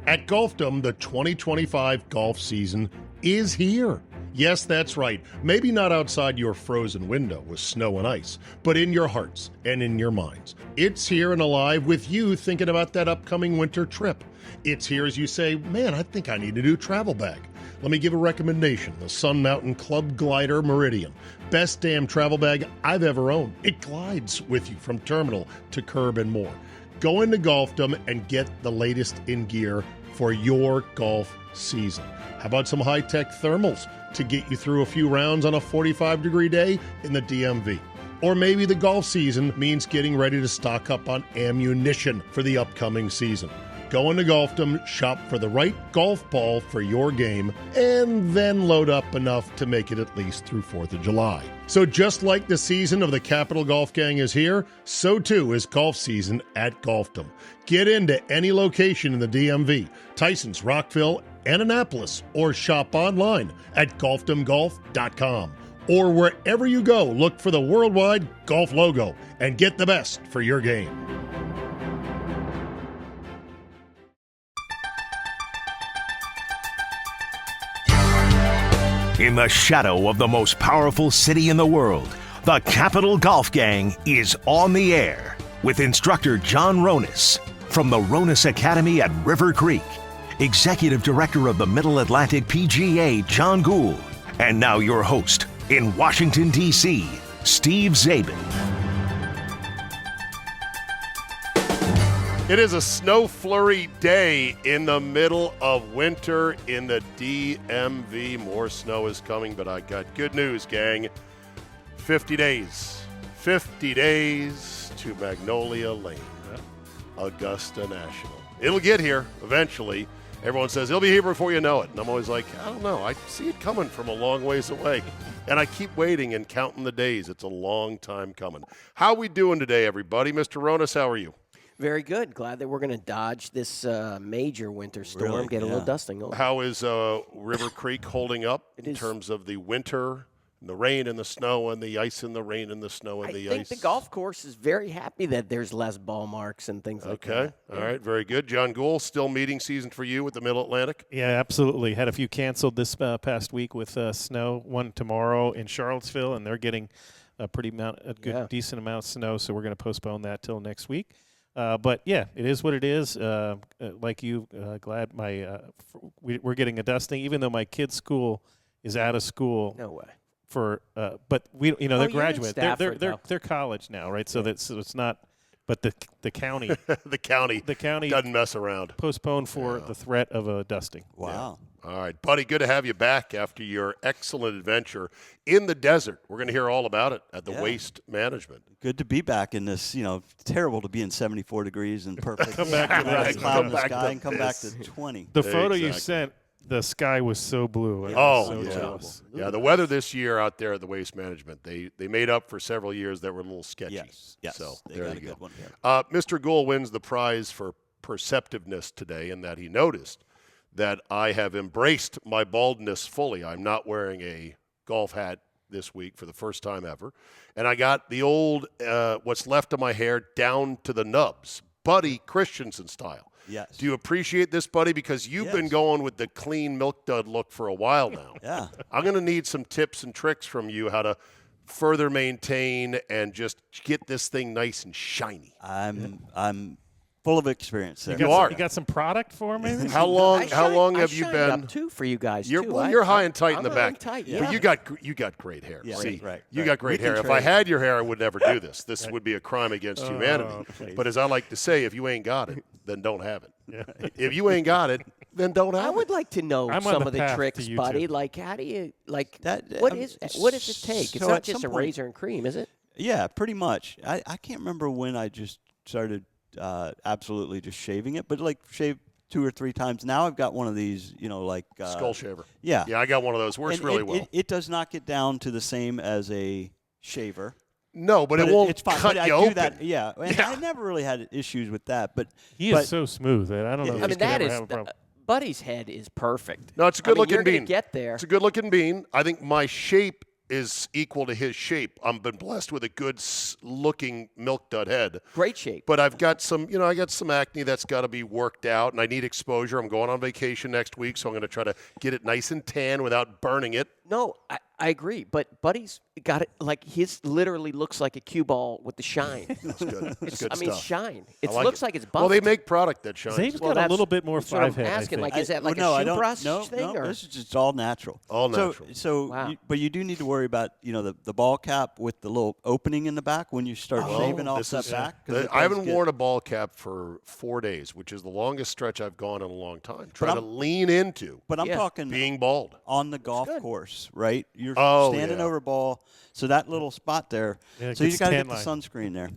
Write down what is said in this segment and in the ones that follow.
At Golfdom, the 2025 golf season is here. Yes, that's right. Maybe not outside your frozen window with snow and ice, but in your hearts and in your minds. It's here and alive with you thinking about that upcoming winter trip. It's here as you say, man, I think I need a new travel bag. Let me give a recommendation. The Sun Mountain Club Glider Meridian. Best damn travel bag I've ever owned. It glides with you from terminal to curb and more. Go into Golfdom and get the latest in gear for your golf season. How about some high-tech thermals to get you through a few rounds on a 45-degree day in the DMV? Or maybe the golf season means getting ready to stock up on ammunition for the upcoming season. Go into Golfdom, shop for the right golf ball for your game, and then load up enough to make it at least through 4th of July. So just like the season of the Capital Golf Gang is here, so too is golf season at Golfdom. Get into any location in the DMV, Tysons, Rockville, and Annapolis, or shop online at golfdomgolf.com. Or wherever you go, look for the worldwide golf logo and get the best for your game. In the shadow of the most powerful city in the world, the Capital Golf Gang is on the air with instructor John Ronis from the Ronis Academy at River Creek, Executive Director of the Middle Atlantic PGA, John Guhl, and now your host in Washington, D.C., Steve Czaban. It is a snow flurry day in the middle of winter in the DMV. More snow is coming, but I got good news, gang. 50 days to Magnolia Lane, Augusta National. It'll get here eventually. Everyone says it'll be here before you know it. And I'm always like, I don't know. I see it coming from a long ways away. And I keep waiting and counting the days. It's a long time coming. How we doing today, everybody? Mr. Ronis, how are you? Very good. Glad that we're going to dodge this major winter storm, Really? get a little dusting. How is River Creek holding up in terms of the winter, and the rain and the snow and the ice and the rain and the snow and the ice? I think the golf course is very happy that there's less ball marks and things like that. Okay. All right. Very good. John Guhl, still meeting season for you with the Middle Atlantic? Yeah, absolutely. Had a few canceled this past week with snow. One tomorrow in Charlottesville, and they're getting decent amount of snow, so we're going to postpone that till next week. But yeah, it is what it is. Like you, glad we're getting a dusting, even though my kid's school is out of school. No way. But they're graduate. Stafford, They're college now, right? So it's not. But the county, the county doesn't mess around. Postponed for the threat of a dusting. Wow. Yeah. All right, buddy, good to have you back after your excellent adventure in the desert. We're going to hear all about it at the Waste Management. Good to be back in this, terrible to be in 74 degrees and perfect. Come back to that. Cloud in the sky and come back to 20. The photo you sent, the sky was so blue. I was so jealous. Yeah, the weather this year out there at the Waste Management, they made up for several years that were a little sketchy. Yes. So They there got you a go. good one here. Mr. Guhl wins the prize for perceptiveness today in that he noticed that I have embraced my baldness fully. I'm not wearing a golf hat this week for the first time ever. And I got the old, what's left of my hair down to the nubs, Buddy Christensen style. Yes. Do you appreciate this, buddy? Because you've been going with the clean milk dud look for a while now. Yeah. I'm going to need some tips and tricks from you how to further maintain and just get this thing nice and shiny. I'm full of experience there. You are. You got some product for me? How long have you been? Up too for you guys You're, too. well, you're high and tight in the I'm back. tight, But you got great hair. Yeah, See, right. You got great We can hair. If I trade. had your hair, I would never do this. This would be a crime against humanity. But as I like to say, if you ain't got it, then don't have it. If you ain't got it, then don't have it. I would like to know I'm on some the of the path tricks, to you buddy. too. Like, how do you That- what does it take? so It's not at just a some point- razor and cream, is it? Yeah, pretty much. I can't remember when I just started absolutely just shaving it, but shave 2 or 3 times. Now I've got one of these, Skull shaver. Yeah. Yeah, I got one of those. Works And really well. It does not get down to the same as a shaver. No, but it won't it's fine. cut But you I open. do that, yeah. And I never really had issues with that. But He is so smooth that I don't know if I he's mean, going that to is have a problem. Buddy's head is perfect. No, it's a good-looking you're bean. Gonna get there. It's a good-looking bean. I think my shape is equal to his shape. I've been blessed with a good looking milk dud head. Great shape. But I've got some, I got some acne that's got to be worked out, and I need exposure. I'm going on vacation next week, so I'm going to try to get it nice and tan without burning it. No, I agree. But Buddy's got it like his literally looks like a cue ball with the shine. That's good. It's good I mean, stuff. shine. It like looks it. like it's buffed. Well, they make product that shines. Zabe's Well, got a little bit more that's what I'm five head. asking. I think. Like, is that like no, a I shoe don't, brush no, thing? No, or? this is just all natural. All natural. Wow. But you do need to worry about, the ball cap with the little opening in the back when you start shaving off that back. 'cause I haven't worn a ball cap for 4 days, which is the longest stretch I've gone in a long time. Trying to lean into But I'm talking being bald. on the golf course, right? You're Oh, standing yeah. over ball, so that little spot there. Yeah, it so you gets got to tan get the line. sunscreen there.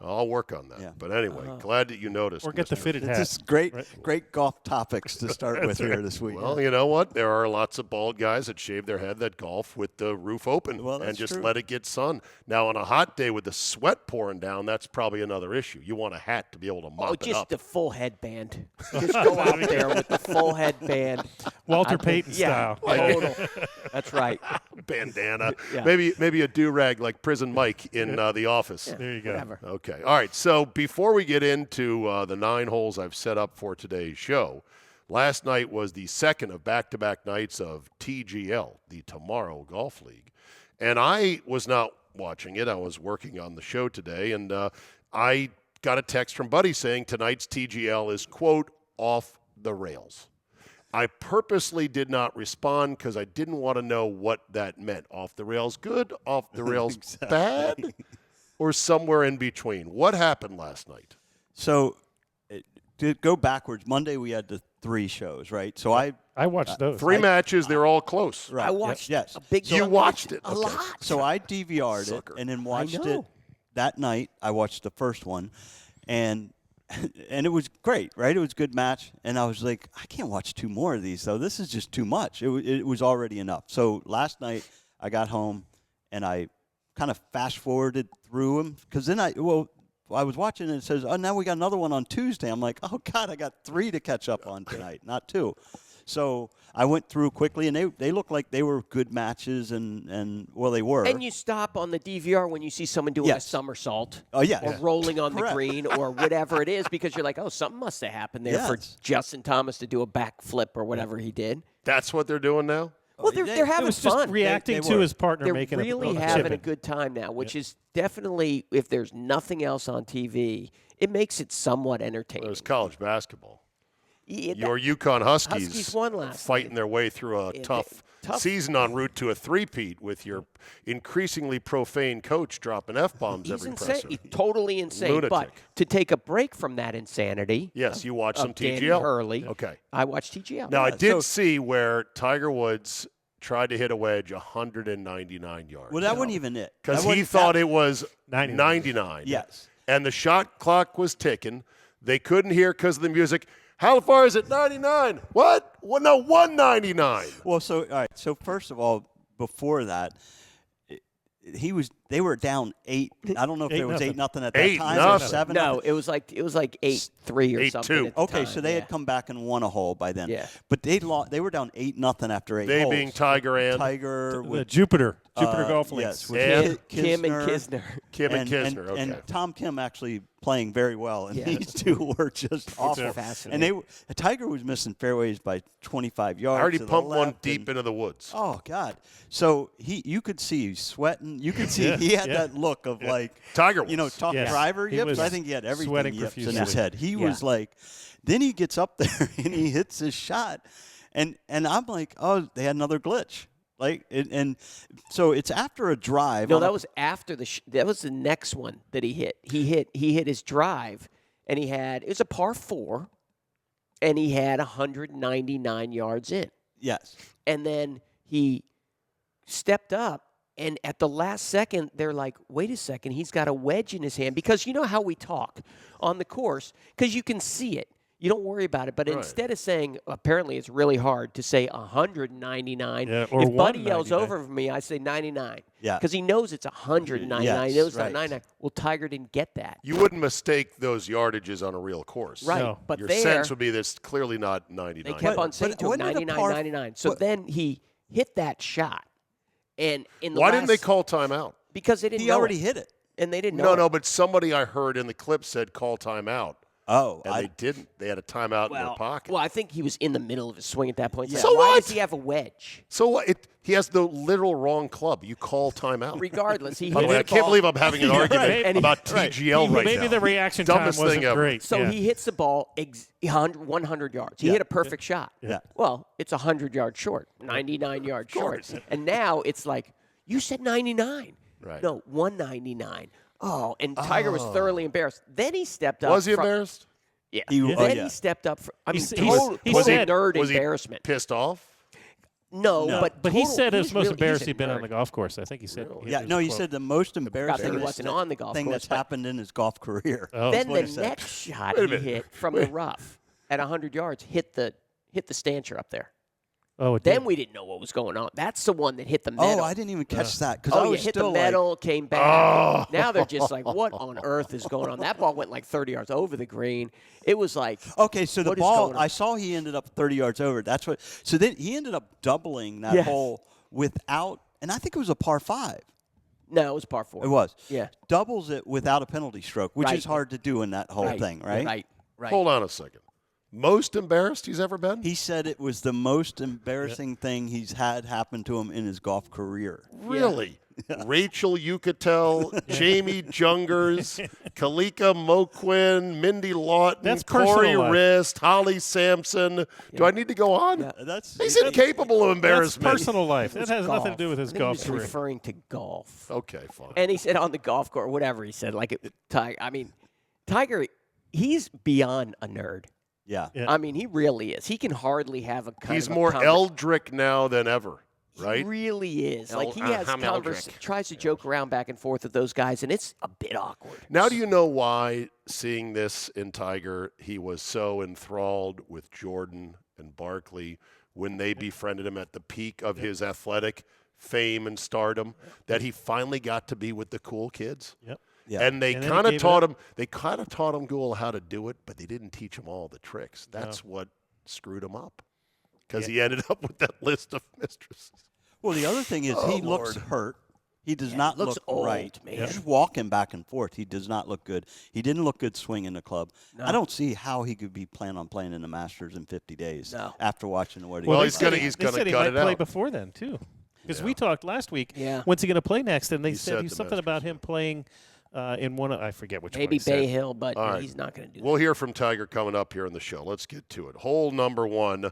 I'll work on that. Yeah. But anyway, glad that you noticed. Or get the Mr. fitted hat. This is great, right? great golf topics to start with here this week. Well, you know what? There are lots of bald guys that shave their head that golf with the roof open Well, and that's just true. let it get sun. Now, on a hot day with the sweat pouring down, that's probably another issue. You want a hat to be able to mop it just up. the full headband. Just go out there with the full headband. Walter Payton Yeah, style. total. That's right. Bandana. Yeah. Maybe a do-rag like Prison Mike in The Office. There you go. Whatever. Okay. All right. So before we get into the 9 holes I've set up for today's show, last night was the second of back-to-back nights of TGL, the Tomorrow Golf League. And I was not watching it. I was working on the show today, and I got a text from Buddy saying tonight's TGL is, quote, off the rails. I purposely did not respond because I didn't want to know what that meant. Off the rails good, off the rails bad, or somewhere in between. What happened last night? So to go backwards, Monday we had the 3 shows, right? So I watched those. 3 matches, they're all close. right, I watched yes. a big You chunk. watched it. A Okay. lot. So I DVR'd Sucker. it and then watched it know. that night. I watched the first one, and it was great, right? It was a good match, and I was like, I can't watch 2 more of these, though. This is just too much. It was already enough. So last night I got home, and I kind of fast-forwarded through them, because then I was watching, and it says, oh, now we got another one on Tuesday. I'm like, oh, God, I got 3 to catch up on tonight, not 2. So I went through quickly, and they looked like they were good matches, and well, they were. And you stop on the DVR when you see someone doing Yes. a somersault Oh, yeah. or rolling on the Correct. green or whatever it is, because you're like, oh, something must have happened there for Yes. Justin Thomas to do a backflip or whatever he did. That's what they're doing now? Well, they're It having was just fun. reacting They to were. his partner They're making really a having a chip-in. good time now, which is definitely, if there's nothing else on TV, it makes it somewhat entertaining. There's college basketball. Yeah, Your Yukon Huskies, Huskies won last fighting night. their way through a tough season en route to a three-peat with your increasingly profane coach dropping F-bombs He's every insane. presser. He's totally insane. Lunatic. But to take a break from that insanity, Yes, you watched some Danny TGL. Hurley. Okay. I watched TGL. Now, I did so- see where Tiger Woods tried to hit a wedge 199 yards. Well, that wasn't even it. Because That he wasn't- thought that- it was 99. 99. Yes. And the shot clock was ticking. They couldn't hear because of the music. How far is it? 99. What? Well, no, 199. Well, so all right. So first of all, before that, they were down 8. I don't know if there was 8-0 at that 8-0. time or 7. No, it was like 8-3 or 8-2. something. at the Okay, time, so they yeah. had come back and won a hole by then. Yeah. But they were down 8-0 after 8 They holes. being Tiger and Tiger The with Jupiter Golf Links. yes, with And Kim and Kisner. Kim and Kisner. Okay. and Tom Kim actually playing very well, and Yeah. these two were just awful. fascinating. And Tiger was missing fairways by 25 yards. I already to the pumped one left deep and- into the woods. Oh God! So you could see he's sweating. You could see he had that look of like Tiger you know, was. tough Yes. driver He yips. was I think he had everything sweating yips in profusely. his head. He Yeah. was like, then he gets up there and he hits his shot, and I'm like, oh, they had another glitch. Like and so it's after a drive. No, on that a- was after that was the next one that he hit. He hit his drive, and it was a par 4, and he had 199 yards in. yes. And then he stepped up, and at the last second, they're like, wait a second, he's got a wedge in his hand. Because you know how we talk on the course, because you can see it. You don't worry about it. But Right. instead of saying, apparently it's really hard to say 199. Yeah, or if Buddy yells 199. over me, I say 99. Yeah. Because he knows it's 199. Yes, he knows it's right. not 99. Well, Tiger didn't get that. You wouldn't mistake those yardages on a real course. Right. No. But Your there, sense would be this clearly not 99. they kept on saying but to him wasn't it a 99, par- 99. So but- then he hit that shot. And in the Why didn't they call timeout? Because they didn't He know already hit it. And they didn't know No, but somebody I heard in the clip said call timeout. Oh, And they didn't. They had a timeout in their pocket. Well, I think he was in the middle of his swing at that point. Yeah. So why what? does he have a wedge? So what? He has the literal wrong club. You call timeout. Regardless, he By the hit way, the I can't ball. believe I'm having an argument And about TGL right now. Maybe the reaction Dumbest time wasn't thing ever. great. So yeah. he hits the ball 100 yards. He hit a perfect shot. Yeah. Well, it's 100 yards short, 99 yards short. And now it's like, you said 99. Right. No, 199. Oh, and Tiger was thoroughly embarrassed. Then he stepped up. Was he embarrassed? Yeah. He- Then yeah. he stepped up. I mean, He total said- nerd Was he embarrassment. pissed off? No, But he total- said it was he's the most really- embarrassed he's a he'd been on nerd. the golf course. I think he said. Yeah, no, he said the most embarrassing he wasn't on the golf thing course, that's but- happened in his golf career. Oh. Then what the he said. next shot Wait a he minute. hit from the rough at 100 yards hit the stanchion up there. Oh, it Then did. we didn't know what was going on. That's the one that hit the metal. Oh, I didn't even catch that because I Oh, was you hit still the metal, came back. Oh. Now they're just like, what on earth is going on? That ball went like 30 yards over the green. It was like, Okay, so the what is ball, going on? I saw he ended up 30 yards over. That's what. So then he ended up doubling that Yes. hole without, and I think it was a par 5. no, it was par 4. It was. Yeah. Doubles it without a penalty stroke, which Right. is hard to do in that whole thing, right? Right. Hold on a second. Most embarrassed he's ever been? He said it was the most embarrassing thing he's had happen to him in his golf career. Really? Rachel Yucatel, Jamie Jungers, Kalika Moquin, Mindy Lawton, That's Corey personal life. Rist, Holly Sampson. Do I need to go on? Yeah. That's He's incapable of That's embarrassment. personal life. That has nothing to do with his I think golf he was career. referring to golf. Okay, fine. And he said on the golf course, whatever he said, like Tiger. I mean, Tiger, he's beyond a nerd. Yeah. Yeah. I mean, he really is. He can hardly have a kind He's of a more conver- Eldrick now than ever, right? He really is. Like he has I'm Eldrick. tries to joke around back and forth with those guys, and it's a bit awkward. Now, do you know why, seeing this in Tiger, he was so enthralled with Jordan and Barkley when they befriended him at the peak of his athletic fame and stardom, that he finally got to be with the cool kids? Yep. Yeah. And they And then he kind of gave it taught up. him. They kind of taught him Guhl how to do it, but they didn't teach him all the tricks. That's what screwed him up, because he ended up with that list of mistresses. Well, the other thing is he looks Lord. hurt. He does not looks look old, right. man. He's just walking back and forth. He does not look good. He didn't look good swinging the club. I don't see how he could be planning on playing in the Masters in 50 days No. after watching what he Well, did. he's gonna They gut said he it might play out. before then too, because we talked last week. Yeah. When's he going to play next? And they He said said he's the something about him playing in one. I forget which Maybe one. he said. Bay Hill, but All right. he's not going to do We'll hear from Tiger coming up here in the show. Let's get to it. Hole number 1,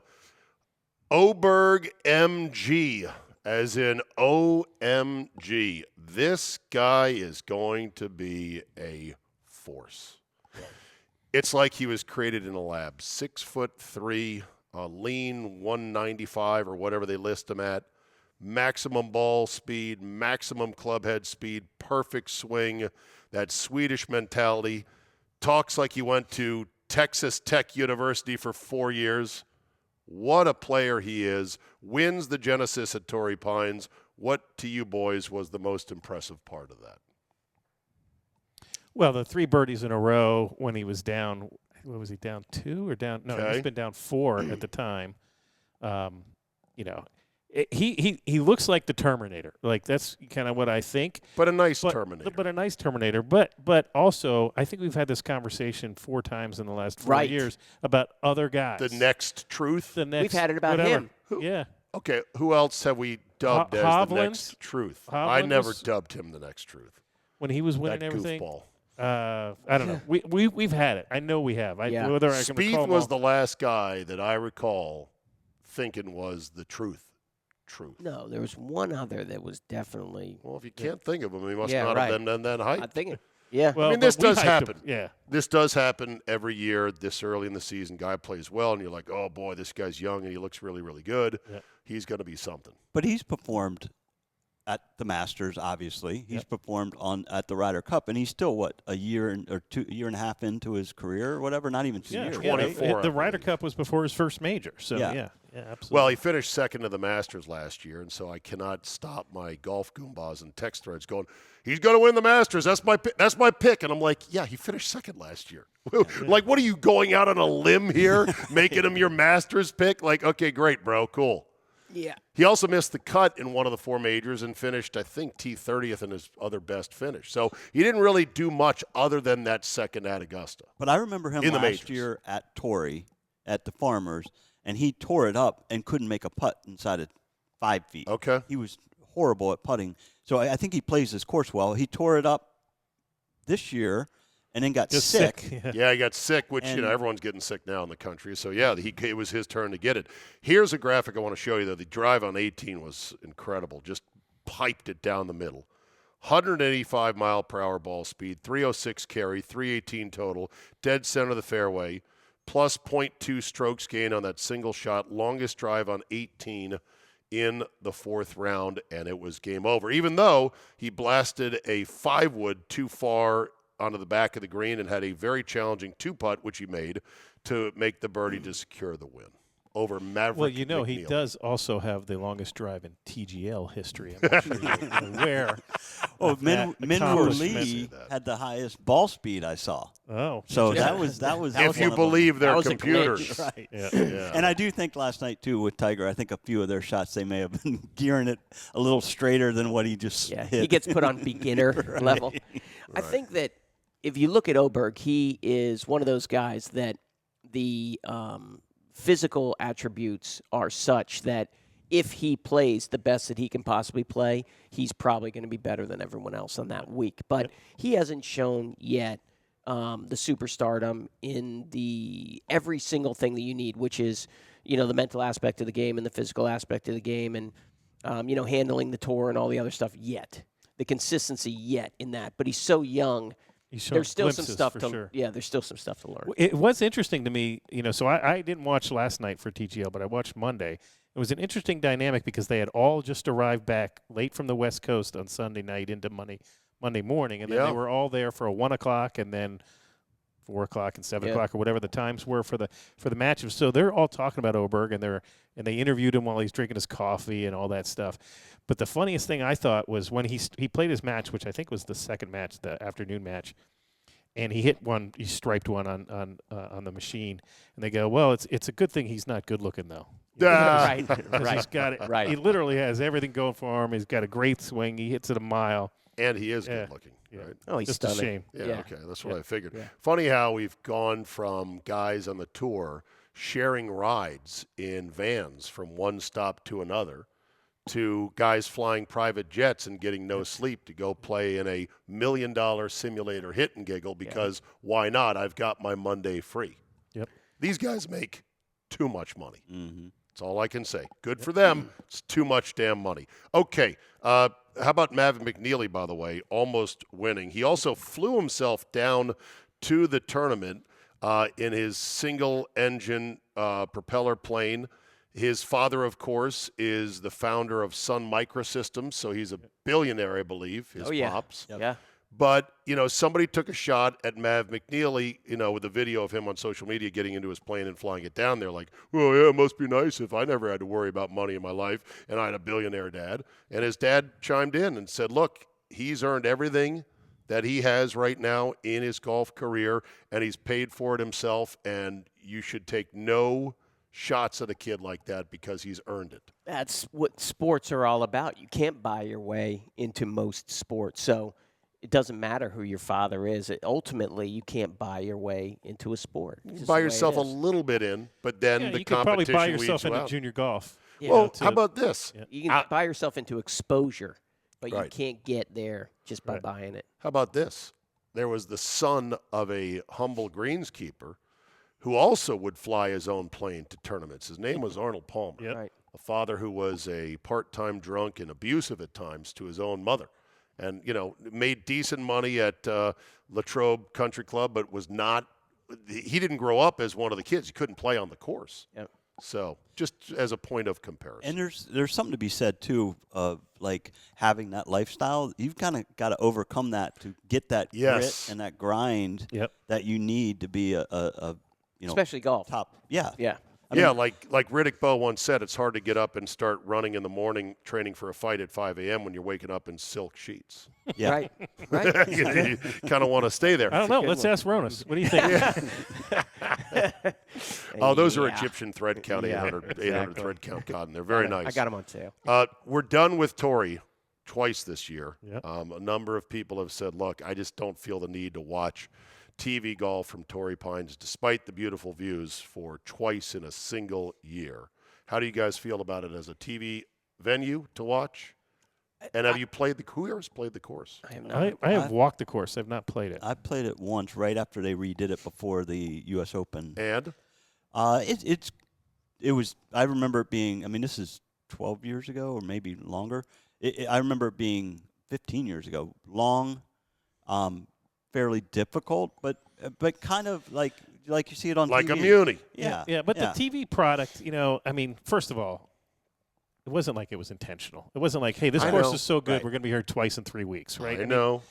Aberg-MG, as in OMG. This guy is going to be a force. It's like he was created in a lab. 6'3", lean 195 or whatever they list him at. Maximum ball speed, maximum club head speed, perfect swing, that Swedish mentality. Talks like he went to Texas Tech University for 4 years. What a player he is. Wins the Genesis at Torrey Pines. What, to you boys, was the most impressive part of that? Well, the 3 birdies in a row when he was down. What was he down 2 or down? No, Okay. he's been down 4 at the time. You know, he looks like the Terminator. Like that's kind of what I think. But a nice Terminator. But a nice Terminator. But also, I think we've had this conversation 4 times in the last 4 Right. years about other guys. The next truth? The next, We've had it about whatever. him. Yeah. Okay, who else have we dubbed as the Hovland? next truth? Hovland I never was- dubbed him the next truth. When he was winning That everything. goofball. I don't know. We've had it. I know we have. Yeah. Whether I can recall Spieth them was all. the last guy that I recall thinking was the truth. No, there was one other that was definitely. Well, if you can't think of him, he must Yeah, not right. have been that height. I'm thinking. Yeah. Well, I mean, this but we does hyped him. happen. Yeah. This does happen every year this early in the season. Guy plays well, and you're like, oh, boy, this guy's young, and he looks really, really good. Yeah. He's going to be something. But he's performed at the Masters, obviously. He's performed at the Ryder Cup, and he's still, a year and a half into his career or whatever? Not even 2 years. 24, I The Ryder believe. Cup was before his first major. So, Yeah. yeah absolutely. Well, he finished second to the Masters last year, and so I cannot stop my golf goombas and text threads going, he's going to win the Masters. That's my pick. And I'm like, yeah, he finished second last year. Like, what are you going out on a limb here, making him your Masters pick? Like, okay, great, bro, cool. Yeah. He also missed the cut in one of the 4 majors and finished, I think, T30th in his other best finish. So he didn't really do much other than that second at Augusta. But I remember him last year at Torrey at the Farmers, and he tore it up and couldn't make a putt inside of 5 feet. Okay. He was horrible at putting. So I think he plays his course well. He tore it up this year and then got sick. Yeah, he got sick, which, everyone's getting sick now in the country. So, yeah, it was his turn to get it. Here's a graphic I want to show you, though. The drive on 18 was incredible. Just piped it down the middle. 185-mile-per-hour ball speed, 306 carry, 318 total, dead center of the fairway, plus 0.2 strokes gain on that single shot, longest drive on 18 in the 4th round, and it was game over. Even though he blasted a 5-wood too far onto the back of the green and had a very challenging 2-putt, which he made, to make the birdie to secure the win over Maverick. Well, McNeely. he does also have the longest drive in TGL history. I'm not sure you're aware. Oh, Minwoo Lee had the highest ball speed I saw. Oh, so that was if you believe their computers, right? Yeah. And I do think last night too with Tiger, I think a few of their shots they may have been gearing it a little straighter than what he just hit. He gets put on beginner level. I think that if you look at Oberg, he is one of those guys that the physical attributes are such that if he plays the best that he can possibly play, he's probably going to be better than everyone else on that week. But he hasn't shown yet the superstardom in every single thing that you need, which is, the mental aspect of the game and the physical aspect of the game and, handling the tour and all the other stuff yet. The consistency yet in that. But he's so young. There's still some stuff there's still some stuff to learn. It was interesting to me, so I didn't watch last night for TGL, but I watched Monday. It was an interesting dynamic because they had all just arrived back late from the West Coast on Sunday night into Monday morning, and then they were all there for a 1 o'clock and then 4 o'clock and 7 o'clock or whatever the times were for the matches. So they're all talking about Oberg, and they interviewed him while he's drinking his coffee and all that stuff. But the funniest thing I thought was when he played his match, which I think was the second match, the afternoon match, and he striped one on the machine, and they go, well, it's a good thing he's not good looking though. Right. He's got it. Right. He literally has everything going for him. He's got a great swing. He hits it a mile. And he is good looking. Right? Oh, he's just stunning. a shame. Yeah, okay, that's what I figured. Yeah. Funny how we've gone from guys on the tour sharing rides in vans from one stop to another to guys flying private jets and getting no sleep to go play in a $1 million simulator hit and giggle because why not? I've got my Monday free. Yep. These guys make too much money. Mm-hmm. That's all I can say. Good for them. It's too much damn money. Okay. How about Maverick McNeely, by the way, almost winning? He also flew himself down to the tournament in his single-engine propeller plane. His father, of course, is the founder of Sun Microsystems, so he's a billionaire, I believe, his pops. Yep. Yeah. But, somebody took a shot at Mav McNeely, with a video of him on social media getting into his plane and flying it down there like, well, yeah, it must be nice if I never had to worry about money in my life and I had a billionaire dad. And his dad chimed in and said, look, he's earned everything that he has right now in his golf career, and he's paid for it himself, and you should take no shots at a kid like that because he's earned it. That's what sports are all about. You can't buy your way into most sports. So it doesn't matter who your father is. Ultimately, you can't buy your way into a sport. You can buy yourself a little bit in, but then the you can competition probably buy yourself weeds you into out. junior golf. Well, how about this? Yeah. You can buy yourself into exposure, but you Right. can't get there just by buying it. How about this? There was the son of a humble greenskeeper who also would fly his own plane to tournaments. His name was Arnold Palmer, Yep. Right. a father who was a part-time drunk and abusive at times to his own mother. And, made decent money at Latrobe Country Club, but was not – he didn't grow up as one of the kids. He couldn't play on the course. Yep. So just as a point of comparison. And there's something to be said, too, of, like, having that lifestyle. You've kind of got to overcome that to get that grit and that grind that you need to be a Especially golf. top. Yeah. Yeah. Like Riddick Bowe once said, it's hard to get up and start running in the morning, training for a fight at 5 a.m. when you're waking up in silk sheets. Yeah. Right. Right. You kind of want to stay there. I don't know. Let's ask Ronis. What do you think? Oh, those are Yeah. Egyptian thread count, Yeah, 800 thread count cotton. They're very nice. I got them on sale. We're done with Torrey twice this year. Yep. A number of people have said, look, I just don't feel the need to watch TV golf from Torrey Pines, despite the beautiful views, for twice in a single year. How do you guys feel about it as a TV venue to watch? And have you played who has played the course? I have not. I have walked the course. I've not played it. I played it once right after they redid it before the U.S. Open. And? It was, I remember it being, I mean, this is 12 years ago or maybe longer. I remember it being 15 years ago. Long, fairly difficult, but kind of like you see it on like TV. a muni. Yeah. But the TV product, I mean, first of all, it wasn't like it was intentional. It wasn't like, hey, this course is so good, right. we're going to be here twice in 3 weeks, right? I know.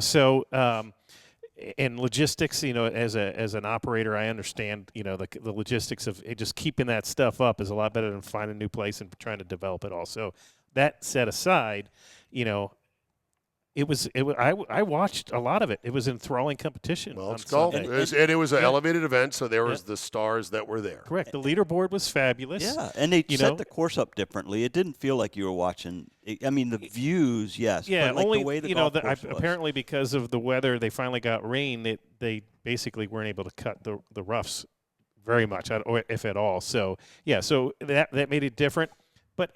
So and logistics, as an operator, I understand, the logistics of just keeping that stuff up is a lot better than finding a new place and trying to develop it all. So that set aside, I watched a lot of it. It was enthralling competition. Well, it's on golf. Sunday. It was an elevated event, so there was the stars that were there. Correct. The leaderboard was fabulous. Yeah, and they set the course up differently. It didn't feel like you were watching. I mean, the views, yes. Yeah, but like only the way the golf course was. apparently because of the weather, they finally got rain. They basically weren't able to cut the roughs very much, if at all. So so that made it different. But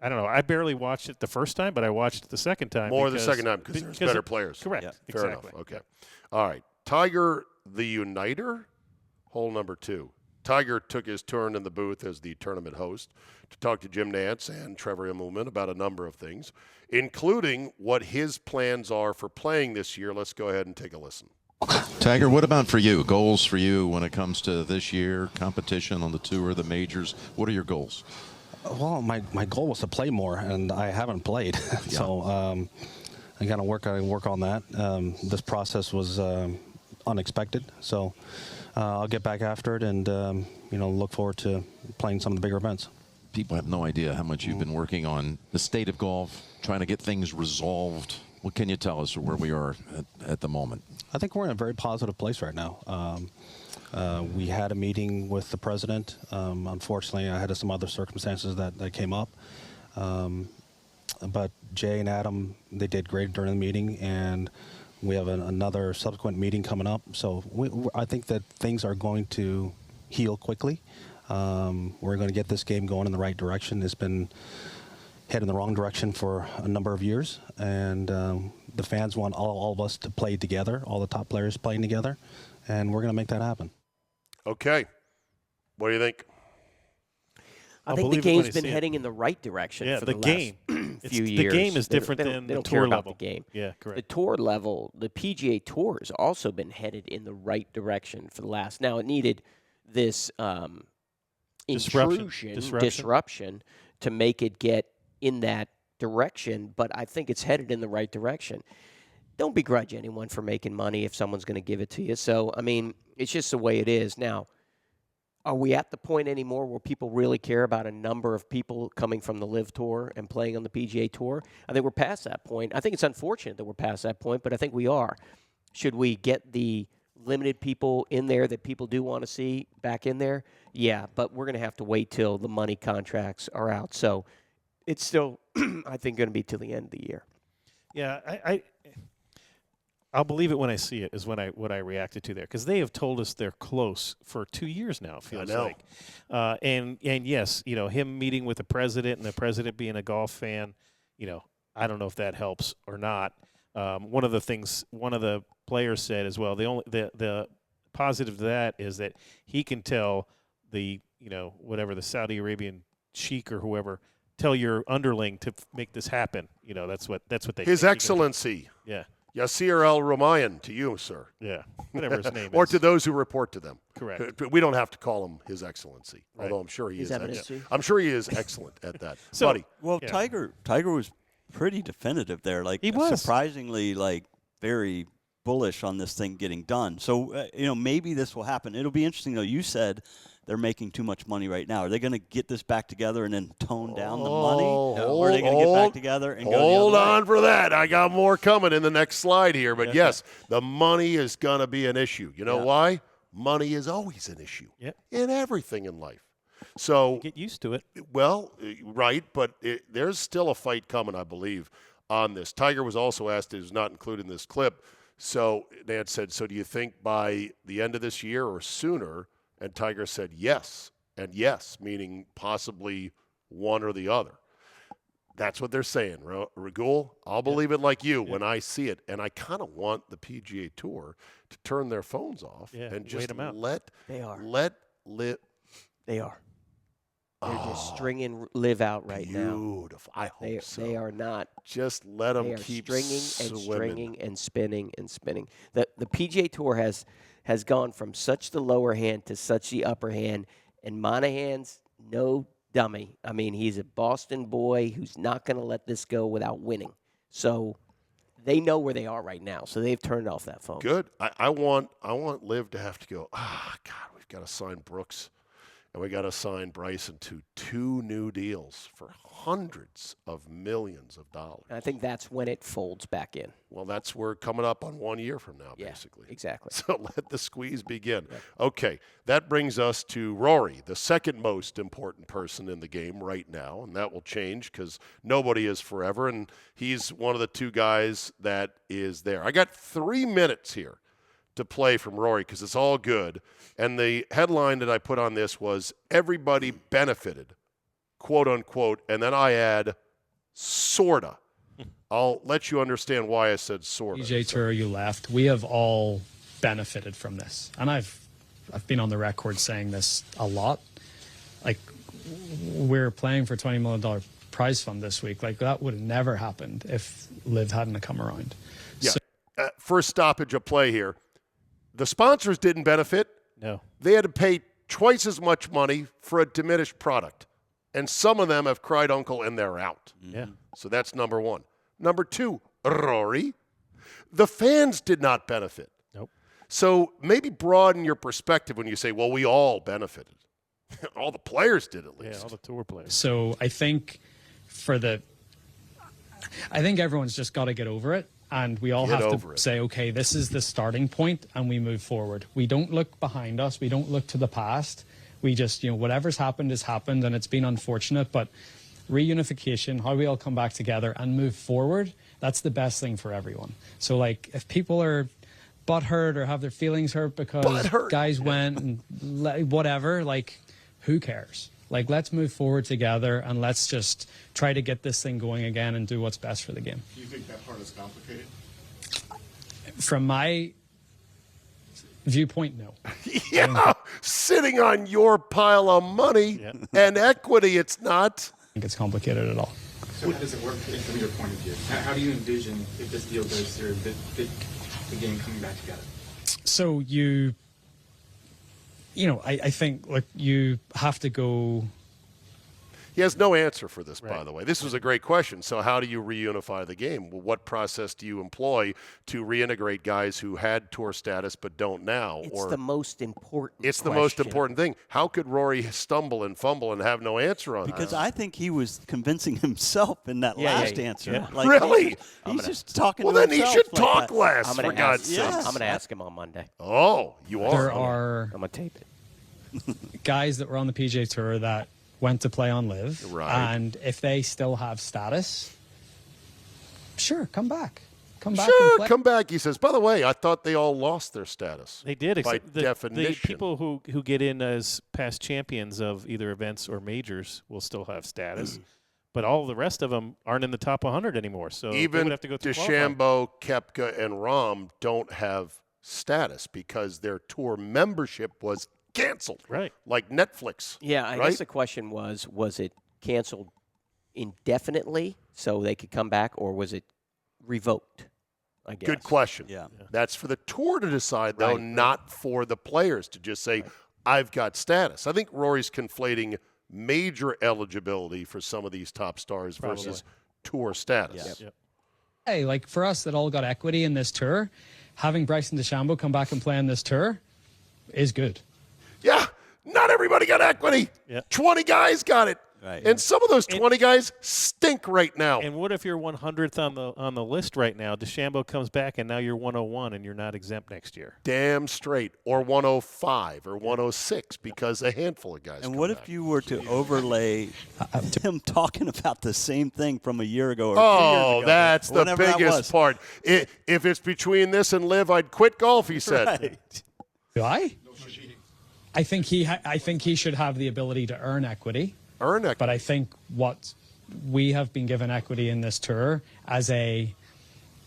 I don't know. I barely watched it the first time, but I watched it the second time. More the second time because there's better players. Correct. Yeah. Fair Exactly. enough. Okay. All right. Tiger the Uniter, hole number 2. Tiger took his turn in the booth as the tournament host to talk to Jim Nantz and Trevor Immelman about a number of things, including what his plans are for playing this year. Let's go ahead and take a listen. Tiger, what about for you? Goals for you when it comes to this year, competition on the tour, the majors? What are your goals? Well, my goal was to play more, and I haven't played. So I got to work on that. This process was unexpected, so I'll get back after it and look forward to playing some of the bigger events. People have no idea how much you've been working on the state of golf, trying to get things resolved. What can you tell us where we are at the moment? I think we're in a very positive place right now. We had a meeting with the president. Unfortunately, I had some other circumstances that came up. But Jay and Adam, they did great during the meeting, and we have another subsequent meeting coming up. So I think that things are going to heal quickly. We're going to get this game going in the right direction. It's been heading in the wrong direction for a number of years, and the fans want all of us to play together, all the top players playing together, and we're going to make that happen. Okay. What do you think? I think the game's been heading in the right direction for the game. last few years. The game is different than they the don't tour care about level. the game. Yeah, correct. The tour level, the PGA Tour has also been headed in the right direction for the last. Now it needed this disruption to make it get in that direction, but I think it's headed in the right direction. Don't begrudge anyone for making money if someone's going to give it to you. So, I mean, it's just the way it is. Now, are we at the point anymore where people really care about a number of people coming from the LIV Tour and playing on the PGA Tour? I think we're past that point. I think it's unfortunate that we're past that point, but I think we are. Should we get the limited people in there that people do want to see back in there? Yeah, but we're going to have to wait till the money contracts are out. So it's still, I think, going to be till the end of the year. Yeah, I'll believe it when I see it is what I reacted to there, because they have told us they're close for 2 years now. It feels like, and yes, him meeting with the president and the president being a golf fan, I don't know if that helps or not. One of the players said as well. The positive to that is that he can tell the whatever the Saudi Arabian sheik or whoever, tell your underling to make this happen. That's what they. His Excellency. Yeah. Yasir Al-Rumayyan, to you, sir. Yeah, whatever his name is. Or to those who report to them. Correct. We don't have to call him His Excellency, right. although I'm sure he is. Excellency. I'm sure he is excellent at that. So, Buddy. Well, yeah. Tiger was pretty definitive there. Like, he was surprisingly, very bullish on this thing getting done. So, maybe this will happen. It'll be interesting, though. You said they're making too much money right now. Are they going to get this back together and then tone down the money? Or are they going to get back together and go the other way? Hold on for that. I got more coming in the next slide here. But yes, the money is going to be an issue. You know why? money is always an issue Yep. in everything in life. So Get used to it. well, right, but there's still a fight coming, I believe, on this. Tiger was also asked, is not included in this clip. So Nance said, so do you think by the end of this year or sooner? And Tiger said yes, and yes, meaning possibly one or the other. That's what they're saying, Guhl. I'll believe it like you when I see it. And I kind of want the PGA Tour to turn their phones off and just let live. They are. They're just stringing live out right now. Beautiful. I hope so. They are not. Just let them keep stringing swimming. and stringing and spinning and spinning. The PGA Tour has gone from such the lower hand to such the upper hand, and Monahan's no dummy. I mean, he's a Boston boy who's not going to let this go without winning. So they know where they are right now. So they've turned off that phone. Good. I want Liv to have to go, God, we've got to sign Brooks. And we got to sign Bryson to 2 new deals for hundreds of millions of dollars. I think that's when it folds back in. Well, we're coming up on 1 year from now, basically. Exactly. So let the squeeze begin. Right. Okay, that brings us to Rory, the second most important person in the game right now, and that will change because nobody is forever, and he's one of the 2 guys that is there. I got 3 minutes here to play from Rory because it's all good. And the headline that I put on this was everybody benefited, quote unquote, and then I add sorta. I'll let you understand why I said sorta. PGA Tour, you left. We have all benefited from this. And I've been on the record saying this a lot. Like, we're playing for $20 million prize fund this week. Like, that would have never happened if Liv hadn't come around. Yeah. First stoppage of play here. The sponsors didn't benefit. No. They had to pay twice as much money for a diminished product. And some of them have cried uncle and they're out. Yeah. So that's number 1. Number 2, Rory, the fans did not benefit. Nope. So maybe broaden your perspective when you say, well, we all benefited. All the players did at least. Yeah, all the tour players. So I think everyone's just got to get over it. And we all have to say, okay, this is the starting point, and we move forward. We don't look behind us. We don't look to the past. We just, whatever's happened has happened, and it's been unfortunate. But reunification, how we all come back together and move forward, that's the best thing for everyone. So, like, if people are butthurt or have their feelings hurt because guys went and whatever, like, who cares? Like, let's move forward together, and let's just try to get this thing going again and do what's best for the game. Do you think that part is complicated? From my viewpoint, no. Yeah, sitting on your pile of money and equity, it's not. I think it's complicated at all. So how does it work from your point of view? How do you envision, if this deal goes through, the game coming back together? So I think, like, you have to go. He has no answer for this, by the way. This was a great question. So how do you reunify the game? Well, what process do you employ to reintegrate guys who had tour status but don't now? It's the most important It's the most important thing. How could Rory stumble and fumble and have no answer on that? Because I think he was convincing himself in that last answer. Yeah. Like, really? He's just talking well, to then himself. He should like talk that. less, for God's sake. I'm going to ask him on Monday. Oh, you are? There are I'm going to tape it. Guys that were on the PGA Tour that went to play on Live, right. And if they still have status, sure, come back. Come back. Sure, and play. come back. He says, by the way, I thought they all lost their status. They did, by except definition. the people who get in as past champions of either events or majors will still have status. But all the rest of them aren't in the top 100 anymore. So even they would have to go through DeChambeau, Koepka, and Rahm don't have status because their tour membership was canceled. Right. Like Netflix. Yeah, I guess the question was it canceled indefinitely so they could come back, or was it revoked? I guess. Good question. Yeah. That's for the tour to decide, though, not for the players to just say, I've got status. I think Rory's conflating major eligibility for some of these top stars versus tour status. Yes. Yep. Hey, like, for us that all got equity in this tour, having Bryson DeChambeau come back and play on this tour is good. Yeah, not everybody got equity. Yep. 20 guys got it. Right. And some of those 20 guys stink right now. And what if you're 100th on the list right now? DeChambeau comes back, and now you're 101, and you're not exempt next year. Damn straight. Or 105 or 106 because a handful of guys And come what back. if you were to overlay him talking about the same thing from a year ago or 2 years Oh, ago? that's the Whatever that biggest was. part. If it's between this and Liv, I'd quit golf, he said. Right. Do I? I think he should have the ability to earn equity. But I think what we have been given equity in this tour as a,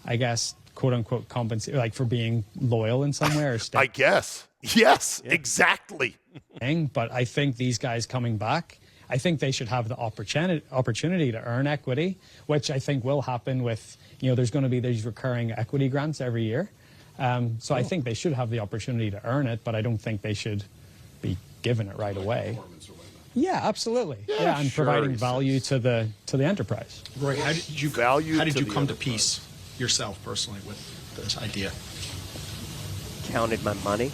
I guess, quote unquote compensate, like for being loyal in some way or I guess. Yes, exactly. But I think these guys coming back, I think they should have the opportunity to earn equity, which I think will happen with, there's going to be these recurring equity grants every year. So I think they should have the opportunity to earn it, but I don't think they should be given it right away. Yeah, absolutely. Yeah, and sure, providing he value to the enterprise. Roy, how did you come to peace yourself personally with this idea? Counted my money.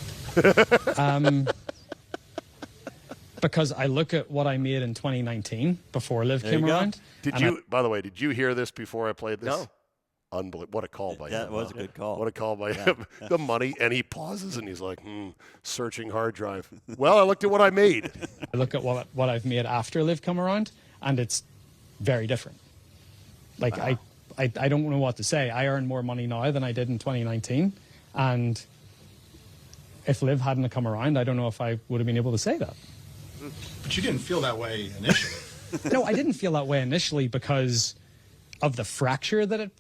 Because I look at what I made in 2019 before Liv came around. By the way, did you hear this before I played this? No. Unbelievable. What a call by him. That was a good call. What a call by him. The money, and he pauses and he's like, searching hard drive. Well, I looked at what I made. I look at what I've made after Liv come around, and it's very different. Like, wow. I don't know what to say. I earn more money now than I did in 2019, and if Liv hadn't come around, I don't know if I would have been able to say that. But you didn't feel that way initially. No, I didn't feel that way initially because of the fracture that it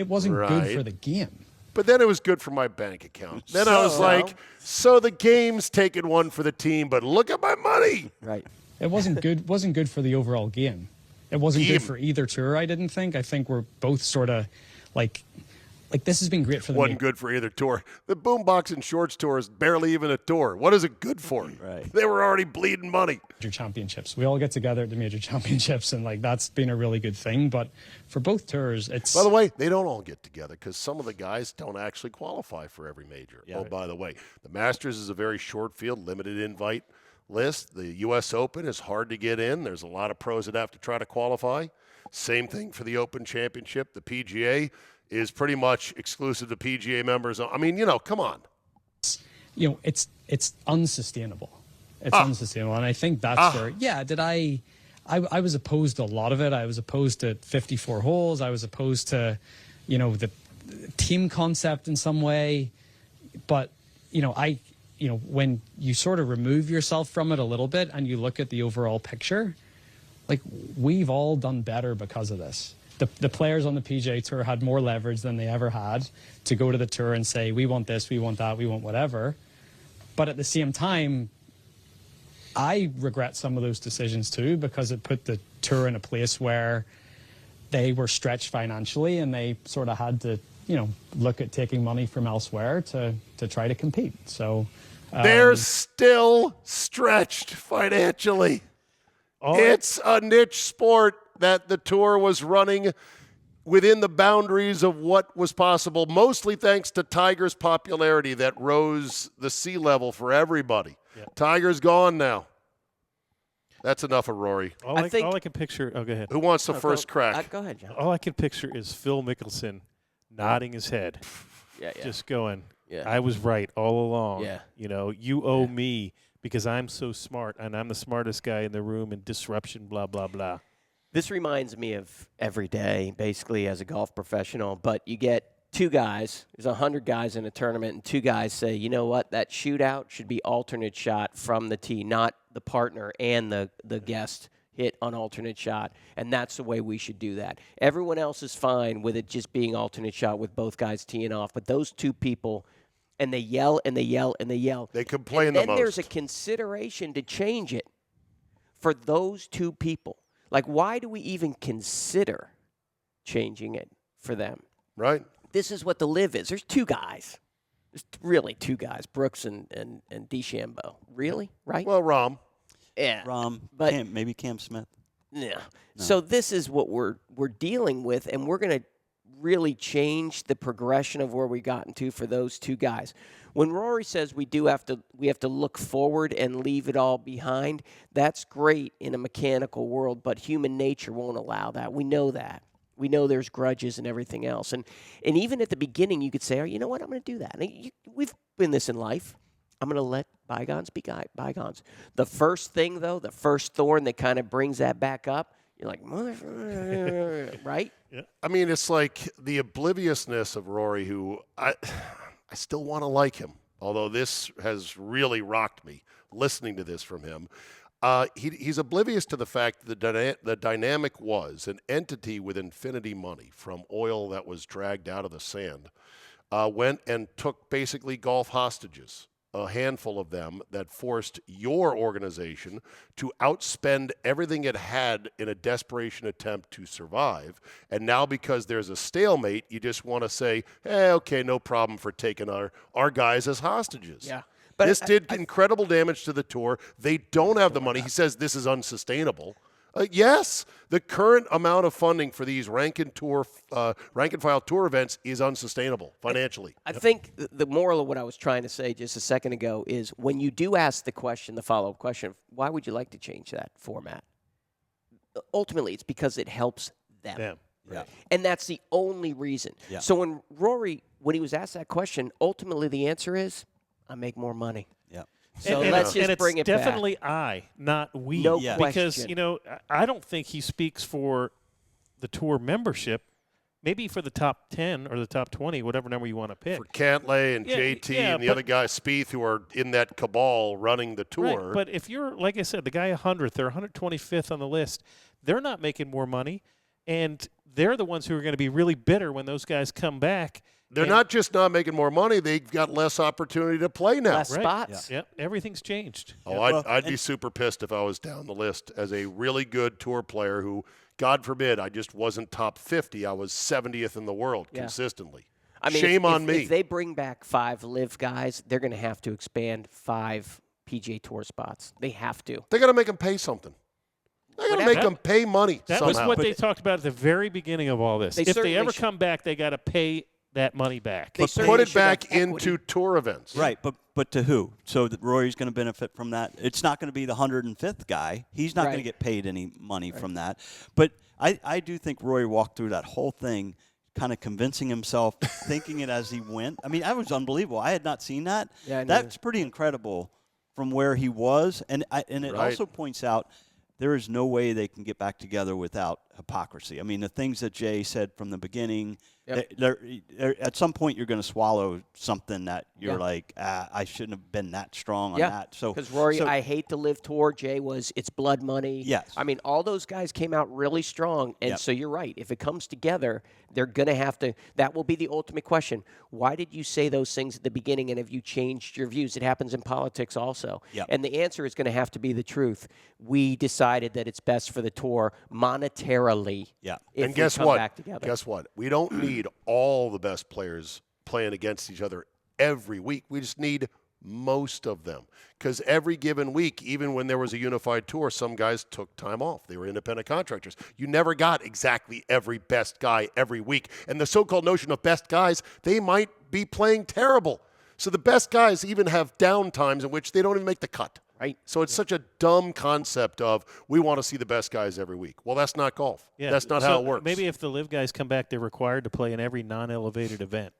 wasn't good for the game. But then it was good for my bank account. Then I was like, so the game's taking one for the team, but look at my money. Right. It wasn't good. Wasn't good for the overall game. It wasn't good for either tour. I didn't think. I think we're both sort of like this has been great for the Wasn't good for either tour. The Boombox and Shorts tour is barely even a tour. What is it good for? Right. They were already bleeding money. Major championships. We all get together at the major championships, and that's been a really good thing. But for both tours, it's. By the way, they don't all get together because some of the guys don't actually qualify for every major. Yeah, by the way, the Masters is a very short field, limited invite list. The U.S. Open is hard to get in. There's a lot of pros that have to try to qualify. Same thing for the Open Championship. The PGA is pretty much exclusive to PGA members. I mean, come on. It's unsustainable. It's unsustainable. And I think that's where, I was opposed to a lot of it. I was opposed to 54 holes. I was opposed to, the team concept in some way. But, when you sort of remove yourself from it a little bit and you look at the overall picture, we've all done better because of this. The players on the PGA Tour had more leverage than they ever had to go to the tour and say, we want this, we want that, we want whatever. But at the same time, I regret some of those decisions too, because it put the tour in a place where they were stretched financially and they sort of had to, look at taking money from elsewhere to try to compete. So they're still stretched financially. It's a niche sport that the tour was running within the boundaries of what was possible, mostly thanks to Tiger's popularity that rose the sea level for everybody. Yeah. Tiger's gone now. That's enough of Rory. All I can picture. Oh, go ahead. Who wants the first crack? Go ahead, John. All I can picture is Phil Mickelson nodding his head. Yeah. Just going, yeah. I was right all along. Yeah. You owe me because I'm so smart and I'm the smartest guy in the room and disruption, blah, blah, blah. This reminds me of every day, basically, as a golf professional. But you get two guys. There's 100 guys in a tournament, and two guys say, you know what, that shootout should be alternate shot from the tee, not the partner and the guest hit on alternate shot. And that's the way we should do that. Everyone else is fine with it just being alternate shot with both guys teeing off. But those two people, and they yell and they yell and they yell. They complain the most. Then there's a consideration to change it for those two people. Like, why do we even consider changing it for them? Right. This is what the live is. There's two guys. There's really two guys, Brooks and DeChambeau. Really? Right? Well, Rahm. Yeah. Rahm, but maybe Cam Smith. Yeah. No. So this is what we're dealing with, and we're going to really changed the progression of where we gotten to for those two guys. When Rory says we have to look forward and leave it all behind, that's great in a mechanical world, but human nature won't allow that. We know that. We know there's grudges and everything else. And even at the beginning, you could say, oh, you know what, I'm going to do that. We've been this in life. I'm going to let bygones be bygones. The first thing, though, the first thorn that kind of brings that back up, you're like, right? Yeah. I mean, it's like the obliviousness of Rory, who I still want to like him, although this has really rocked me listening to this from him. He's oblivious to the fact that the dynamic was an entity with infinity money from oil that was dragged out of the sand, went and took basically golf hostages, a handful of them, that forced your organization to outspend everything it had in a desperation attempt to survive. And now because there's a stalemate, you just want to say, hey, okay, no problem for taking our guys as hostages. Yeah. But this did incredible damage to the tour. They don't have the money. He says this is unsustainable. Yes, the current amount of funding for these rank and file tour events is unsustainable financially. I think the moral of what I was trying to say just a second ago is when you do ask the question, the follow-up question, why would you like to change that format? Ultimately, it's because it helps them. Yeah. And that's the only reason. Yeah. So when Rory, when he was asked that question, ultimately the answer is, I make more money. Yeah. So let's just bring it back. It's definitely I, not we. No Because, question. I don't think he speaks for the tour membership. Maybe for the top 10 or the top 20, whatever number you want to pick. For Cantlay and JT and the other guy, Spieth, who are in that cabal running the tour. Right, but if you're, like I said, the guy 100th or 125th on the list, they're not making more money, and they're the ones who are going to be really bitter when those guys come back. They're not just not making more money; they've got less opportunity to play now. Less spots. Yeah. Everything's changed. Oh, I'd be super pissed if I was down the list as a really good tour player who, God forbid, I just wasn't top 50. I was 70th in the world consistently. I mean, shame on me. If they bring back 5 live guys, they're going to have to expand 5 PGA Tour spots. They have to. They got to make them pay something. They got to make them pay money That somehow. was what they talked about at the very beginning of all this. If they ever come back, they got to pay that money back. But put it back into tour events. Right, but to who? So that Rory's going to benefit from that? It's not going to be the 105th guy. He's not going to get paid any money from that. But I do think Rory walked through that whole thing kind of convincing himself, thinking it as he went. I mean, that was unbelievable. I had not seen that. Yeah, that's pretty incredible from where he was. And it also points out there is no way they can get back together without hypocrisy. I mean, the things that Jay said from the beginning, at some point you're going to swallow something that you're like, I shouldn't have been that strong on that. So because Rory, I hate to live tour. Jay was it's blood money. Yes. I mean, all those guys came out really strong, and so you're right. If it comes together, they're going to have to. That will be the ultimate question. Why did you say those things at the beginning, and have you changed your views? It happens in politics also. Yep. And the answer is going to have to be the truth. We decided that it's best for the tour monetarily. Yeah. And guess what? Guess what? We don't need all the best players playing against each other every week. We just need most of them. Because every given week, even when there was a unified tour, some guys took time off. They were independent contractors. You never got exactly every best guy every week. And the so-called notion of best guys, they might be playing terrible. So the best guys even have down times in which they don't even make the cut. Right. So it's such a dumb concept of we want to see the best guys every week. Well, that's not golf. Yeah. That's not how it works. Maybe if the live guys come back, they're required to play in every non-elevated event.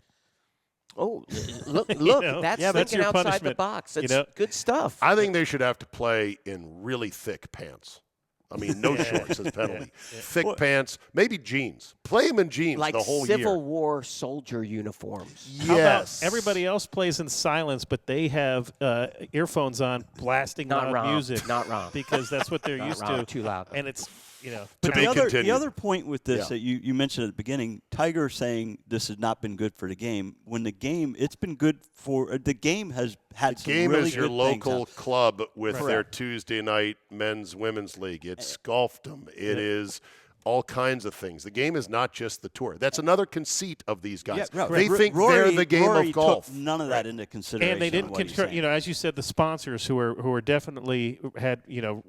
Oh, look! That's thinking your outside the punishment. box. That's good stuff. I think they should have to play in really thick pants. I mean, no shorts as penalty. Thick pants, maybe jeans. Play them in jeans like the whole year. Civil War soldier uniforms. Yes. How about everybody else plays in silence, but they have earphones on, blasting loud music. Not wrong. Because that's what they're used to. Too loud. And it's, But the other point with this that you mentioned at the beginning, Tiger saying this has not been good for the game. When the game, it's been good for the game has had some really good things. The game is your local club with their Tuesday night men's women's league. It's golfdom. It is all kinds of things. The game is not just the tour. That's another conceit of these guys. Yeah, they think they're the game Rory of golf. Took none of that into consideration. And they didn't control. As you said, the sponsors who are definitely had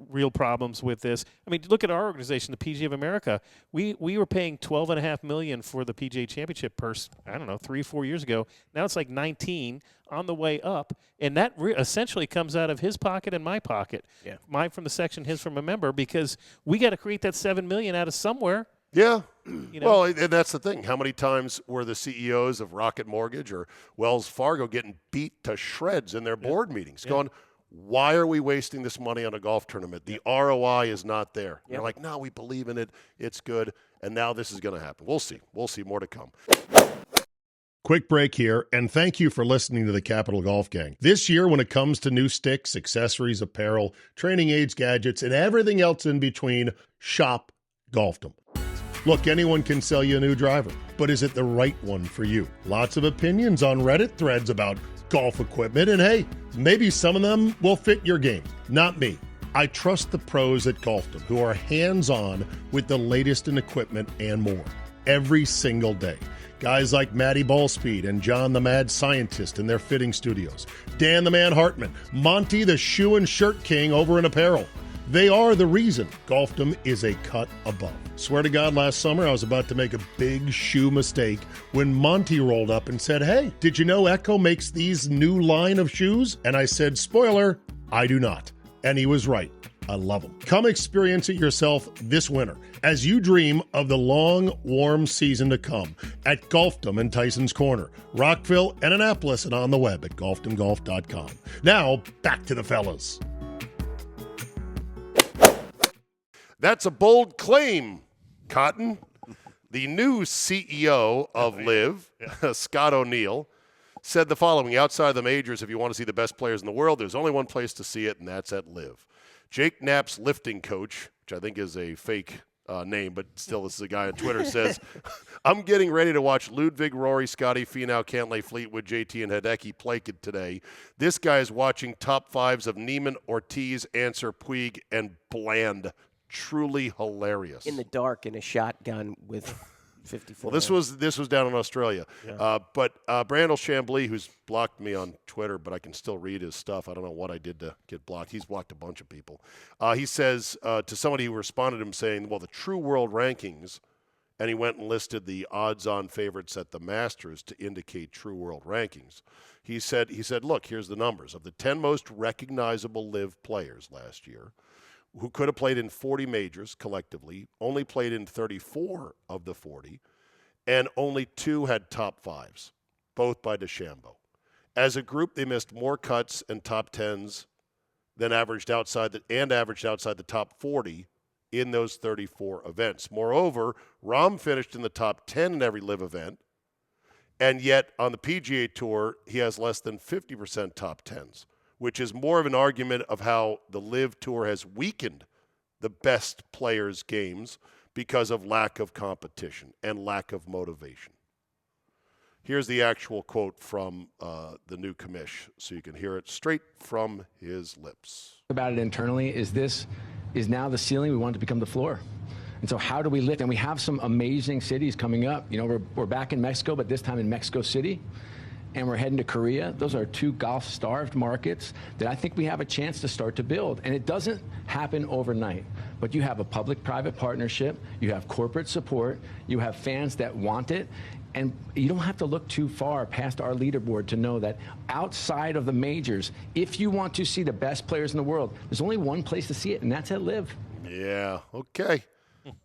real problems with this. I mean, look at our organization, the PGA of America. We were paying $12.5 million for the PGA Championship purse. I don't know, 3 or 4 years ago. Now it's like 19, on the way up, and that essentially comes out of his pocket and my pocket. Yeah. Mine from the section, his from a member, because we got to create that $7 million out of somewhere. Yeah. Well, and that's the thing. How many times were the CEOs of Rocket Mortgage or Wells Fargo getting beat to shreds in their board meetings, going, why are we wasting this money on a golf tournament? The ROI is not there. They're like, no, we believe in it. It's good. And now this is going to happen. We'll see. We'll see more to come. Quick break here, and thank you for listening to the Capital Golf Gang. This year, when it comes to new sticks, accessories, apparel, training aids, gadgets, and everything else in between, shop Golfdom. Look, anyone can sell you a new driver, but is it the right one for you? Lots of opinions on Reddit threads about golf equipment, and hey, maybe some of them will fit your game. Not me. I trust the pros at Golfdom, who are hands-on with the latest in equipment and more every single day. Guys like Matty Ballspeed and John the Mad Scientist in their fitting studios. Dan the Man Hartman, Monty the Shoe and Shirt King over in apparel. They are the reason Golfdom is a cut above. Swear to God, last summer I was about to make a big shoe mistake when Monty rolled up and said, hey, did you know Echo makes these new line of shoes? And I said, spoiler, I do not. And he was right. I love them. Come experience it yourself this winter as you dream of the long, warm season to come at Golfdom in Tyson's Corner, Rockville, and Annapolis, and on the web at golfdomgolf.com. Now, back to the fellas. That's a bold claim, Cotton. The new CEO of LIV, Scott O'Neill, said the following: outside the majors, if you want to see the best players in the world, there's only one place to see it, and that's at LIV. Jake Knapp's lifting coach, which I think is a fake name, but still this is a guy on Twitter, says, I'm getting ready to watch Ludwig, Rory, Scotty, Finau, Cantlay, Fleetwood, JT, and Hideki play today. This guy is watching top fives of Neiman, Ortiz, Ancer, Puig, and Bland. Truly hilarious. In the dark in a shotgun with 54. Well, this was down in Australia. Yeah. But Brandel Chambly, who's blocked me on Twitter, but I can still read his stuff. I don't know what I did to get blocked. He's blocked a bunch of people. He says to somebody who responded to him saying, well, the True World Rankings, and he went and listed the odds-on favorites at the Masters to indicate True World Rankings. He said, look, here's the numbers. Of the 10 most recognizable LIV players last year, who could have played in 40 majors collectively, only played in 34 of the 40, and only 2 had top fives, both by DeChambeau. As a group, they missed more cuts and top tens than averaged outside the top 40 in those 34 events. Moreover, Rahm finished in the top 10 in every LIV event, and yet on the PGA Tour, he has less than 50% top tens, which is more of an argument of how the LIV Tour has weakened the best players' games because of lack of competition and lack of motivation. Here's the actual quote from the new commish, so you can hear it straight from his lips. About it internally is this is now the ceiling. We want it to become the floor. And so how do we lift? And we have some amazing cities coming up. You know, we're back in Mexico, but this time in Mexico City. And we're heading to Korea. Those are 2 golf-starved markets that I think we have a chance to start to build. And it doesn't happen overnight. But you have a public-private partnership. You have corporate support. You have fans that want it. And you don't have to look too far past our leaderboard to know that outside of the majors, if you want to see the best players in the world, there's only one place to see it, and that's at LIV. Yeah, okay.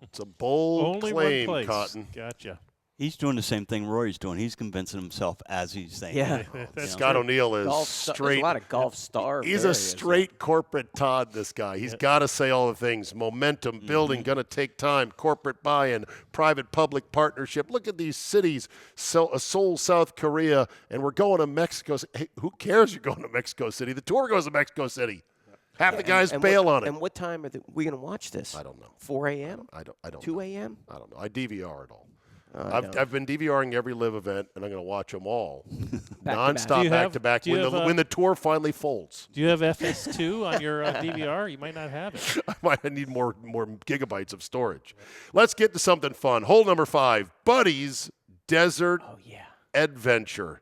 It's a bold claim, one place. Cotton. Gotcha. He's doing the same thing Rory's doing. He's convincing himself as he's saying. Yeah. Scott O'Neill is straight. There's a lot of golf stars. He's a straight corporate Todd, this guy. He's got to say all the things. Momentum, building, going to take time, corporate buy-in, private-public partnership. Look at these cities, Seoul, South Korea, and we're going to Mexico. Hey, who cares you're going to Mexico City? The tour goes to Mexico City. Half the guys bail on it. And what time are we going to watch this? I don't know. 4 a.m.? I don't 2 a.m.? I don't know. I DVR it all. I've been DVRing every live event, and I'm going to watch them all nonstop, back to back. When the tour finally folds. Do you have FS2 on your DVR? You might not have it. I need more gigabytes of storage. Let's get to something fun. Hole number 5, Buddy's Desert Adventure.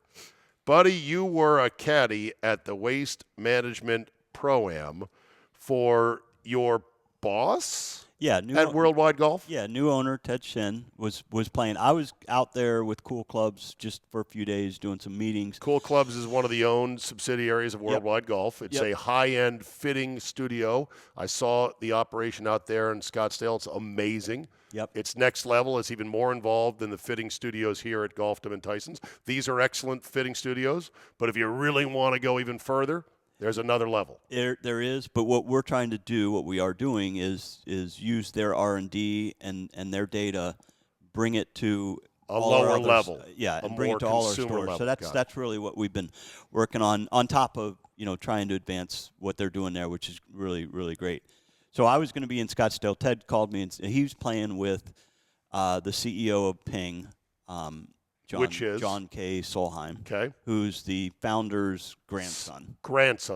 Buddy, you were a caddy at the Waste Management Pro-Am for your boss? Yeah, at Worldwide Golf? Yeah, new owner, Ted Shin, was playing. I was out there with Cool Clubs just for a few days doing some meetings. Cool Clubs is one of the owned subsidiaries of Worldwide Golf. It's a high-end fitting studio. I saw the operation out there in Scottsdale. It's amazing. Yep. It's next level. It's even more involved than the fitting studios here at Golfdom and Tyson's. These are excellent fitting studios, but if you really want to go even further, there's another level. There is, but what we're trying to do, what we are doing is use their R&D and their data, bring it to a lower level. And bring it to all our stores. Level. So that's really what we've been working on top of, trying to advance what they're doing there, which is really, really great. So I was going to be in Scottsdale. Ted called me, and he was playing with the CEO of Ping, which is John K. Solheim, who's the founder's grandson.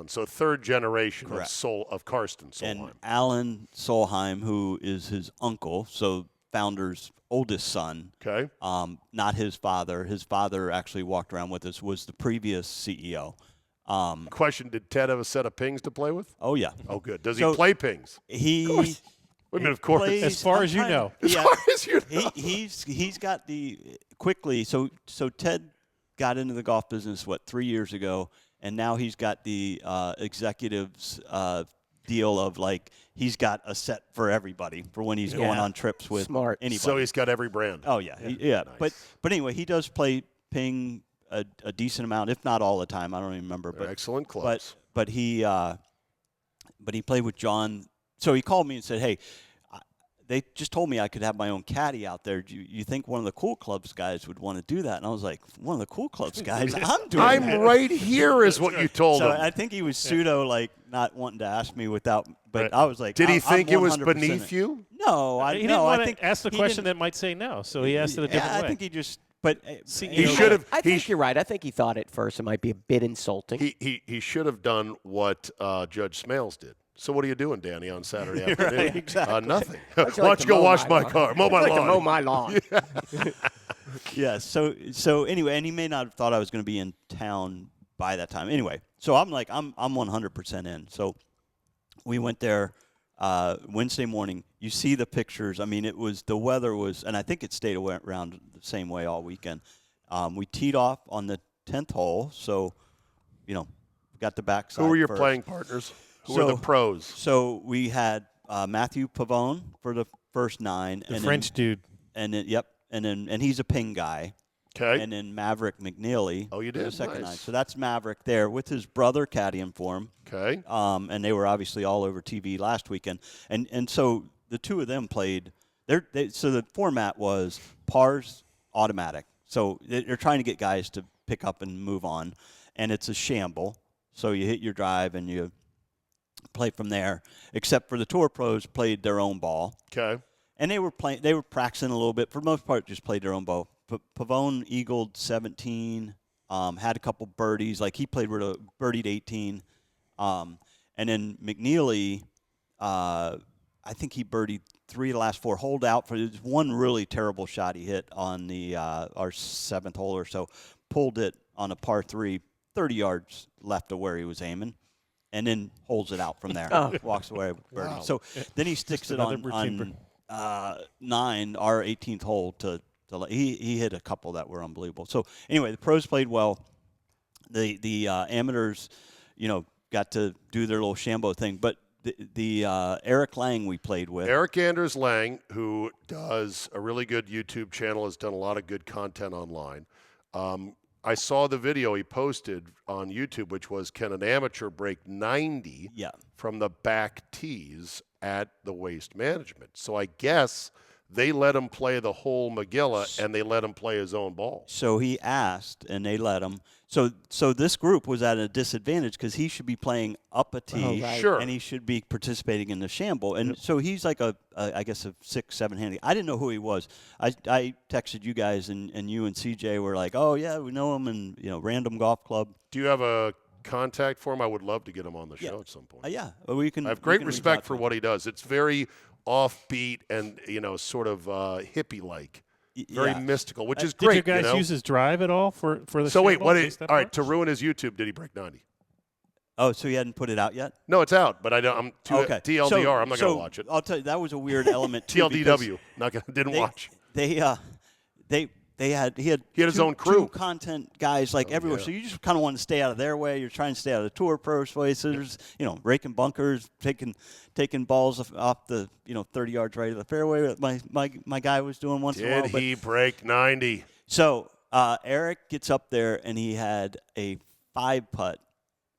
So third generation of Karsten Solheim. And Alan Solheim, who is his uncle, so founder's oldest son. Okay. Not his father. His father actually walked around with us, was the previous CEO. Question, did Ted have a set of pings to play with? Oh, yeah. Oh, good. Does he play pings? Of course. Plays, as far as you know. As far as you know. He's got the quickly. So Ted got into the golf business 3 years ago, and now he's got the executives deal of he's got a set for everybody for when he's going on trips with anybody. So he's got every brand. Oh yeah, nice. But anyway, he does play ping a decent amount, if not all the time. I don't even remember. But excellent clubs. But he played with John. So he called me and said, "Hey, they just told me I could have my own caddy out there. Do you think one of the Cool Clubs guys would want to do that?" And I was like, "One of the Cool Clubs guys? I'm doing I'm that." right here is what you told him. So I think he was pseudo not wanting to ask me without, but I was like, did he think it was beneath you? No, he didn't want to ask the question that might say no, so he asked it a different way. I think he just. But he should have. I think you're right. I think he thought at first it might be a bit insulting. He should have done what Judge Smales did. So what are you doing, Danny, on Saturday afternoon? Right, exactly. Nothing. Why don't you go wash my car? Mow my lawn. Mow my lawn. Yeah. So anyway, and he may not have thought I was going to be in town by that time. Anyway, so I'm 100% in. So we went there Wednesday morning. You see the pictures. I mean, the weather was, and I think it stayed around the same way all weekend. We teed off on the 10th hole, so got the backside. Who were your first. playing partners? Who were the pros? So we had Matthew Pavone for the first 9, the French dude, and then he's a ping guy. Okay. And then Maverick McNeely. Oh, you did? The second Nice. 9. So that's Maverick there with his brother caddying for him. Okay. And they were obviously all over TV last weekend. And so the two of them played. So the format was pars automatic. So they're trying to get guys to pick up and move on. And it's a shamble. So you hit your drive and you play from there. Except for the tour pros played their own ball. Okay. And they were practicing a little bit. For the most part, just played their own ball. Pavone eagled 17, had a couple birdies. He played birdied 18. And then McNeely, I think he birdied 3 of the last 4, holed out for one really terrible shot he hit on our 7th hole or so. Pulled it on a par 3, 30 yards left of where he was aiming, and then holds it out from there. Walks away with birdie. Wow. So then he sticks it on 9, our 18th hole to he hit a couple that were unbelievable. So anyway, the pros played well. The amateurs, got to do their little shambo thing. But the Eric Lang we played with. Eric Anders Lang, who does a really good YouTube channel, has done a lot of good content online. I saw the video he posted on YouTube, which was, can an amateur break 90 from the back tees at the Waste Management? So I guess they let him play the whole Megillah, and they let him play his own ball. So he asked, and they let him. So this group was at a disadvantage because he should be playing up a tee, Sure, and he should be participating in the shamble. And so he's like I guess a 6-7 handicap. I didn't know who he was. I texted you guys, and you and CJ were like, oh yeah, we know him, and Random Golf Club. Do you have a contact for him? I would love to get him on the show at some point. Yeah, we can. I have great respect for what he does. It's very offbeat and sort of hippie-like. Very mystical, which is great. Did you guys use his drive at all for the? So wait, all right, to ruin his YouTube, did he break 90? Oh, so he hadn't put it out yet? No, it's out, but I'm TLDR. I'm not going to watch it. I'll tell you, that was a weird element too. TLDW, didn't watch. He had his own crew, 2 content guys everywhere. So you just kind of want to stay out of their way. You're trying to stay out of the tour pros' way. So there's raking bunkers, taking balls off the 30 yards right of the fairway. My guy was doing once in a while. Did he break 90? So Eric gets up there and he had a 5-putt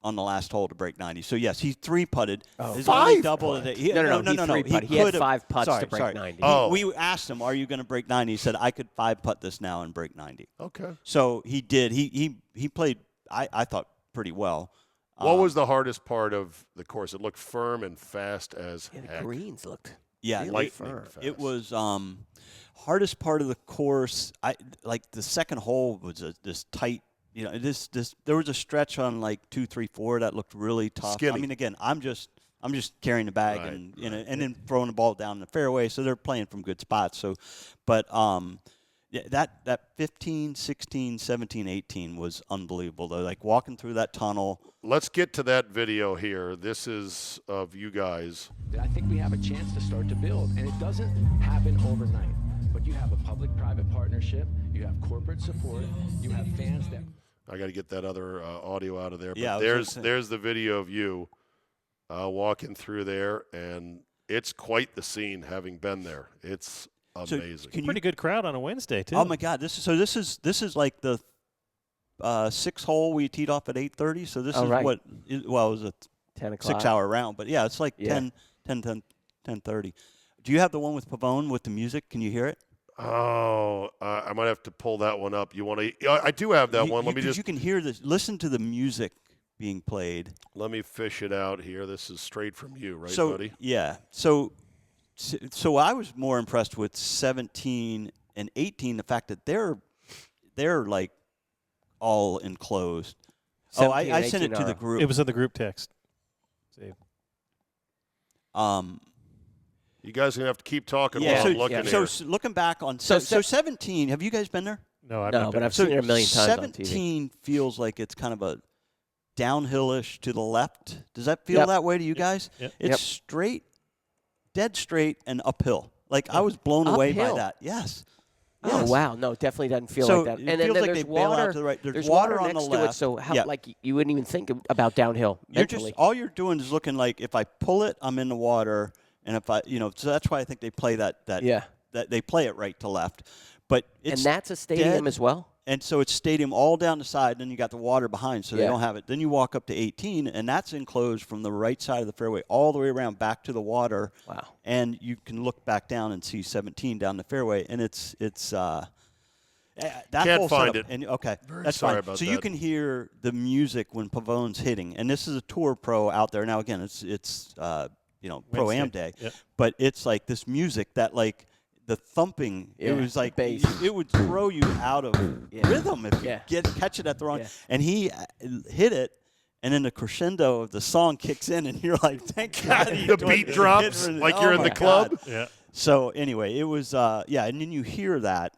on the last hole to break 90. So yes, he 3-putted. Oh, 5 double putt. He, no. He 3-putted. He had 5 putts to break 90. We asked him, "Are you going to break 90?" He said, "I could 5-putt this now and break 90." Okay. So he did. He played. I thought pretty well. What was the hardest part of the course? It looked firm and fast as heck. The greens looked really firm. Fast. It was hardest part of the course. The second hole was this tight. There was a stretch on 2, 3, 4 that looked really tough. Skinny. I mean, again, I'm just carrying the bag and then throwing the ball down the fairway. So they're playing from good spots. So, but that 15, 16, 17, 18 was unbelievable though. Walking through that tunnel. Let's get to that video here. This is of you guys. I think we have a chance to start to build, and it doesn't happen overnight. But you have a public-private partnership. You have corporate support. You have fans that. I got to get that other audio out of there. But yeah, there's the video of you walking through there, and it's quite the scene having been there. It's amazing. Pretty good crowd on a Wednesday too. Oh my God! This is like the 6th hole we teed off at 8:30. So this is right. it was a 10 o'clock. 6-hour round, but yeah, it's like 10:30. Do you have the one with Pavone with the music? Can you hear it? Oh, I might have to pull that one up. You want to? I do have that one. You can hear this. Listen to the music being played. Let me fish it out here. This is straight from you, right, buddy? Yeah. So I was more impressed with 17 and 18. The fact that they're like all enclosed. Oh, I sent it to the group. It was in the group text. See. You guys are going to have to keep talking while I'm looking here. So looking back on 17, have you guys been there? No, I've no, but I've seen it a million times on TV. 17 feels like it's kind of a downhillish to the left. Does that feel that way to you guys? Yep. It's straight, dead straight, and uphill. I was blown away by that. Yes. Oh wow! No, it definitely doesn't feel like that. It And then feels like there's they bail water. out to the right. There's water on next the to left. it, so how you wouldn't even think about downhill mentally. All you're doing is looking like if I pull it, I'm in the water, and if I, so that's why I think they play that they play it right to left. But it's and that's a stadium dead, as well. And so it's stadium all down the side, and then you got the water behind, so they don't have it. Then you walk up to 18, and that's enclosed from the right side of the fairway all the way around back to the water. Wow! And you can look back down and see 17 down the fairway, and it's that Can't whole find setup, it. And that's sorry fine. about so that. you can hear the music when Pavone's hitting, and this is a tour pro out there. Now again, it's pro-am day, but it's like this music that the thumping. It was like it would throw you out of rhythm if you catch it at the wrong. And he hit it. And then the crescendo of the song kicks in, and you're like, "Thank God!" The beat drops like you're in the club. Yeah. So anyway, it was and then you hear that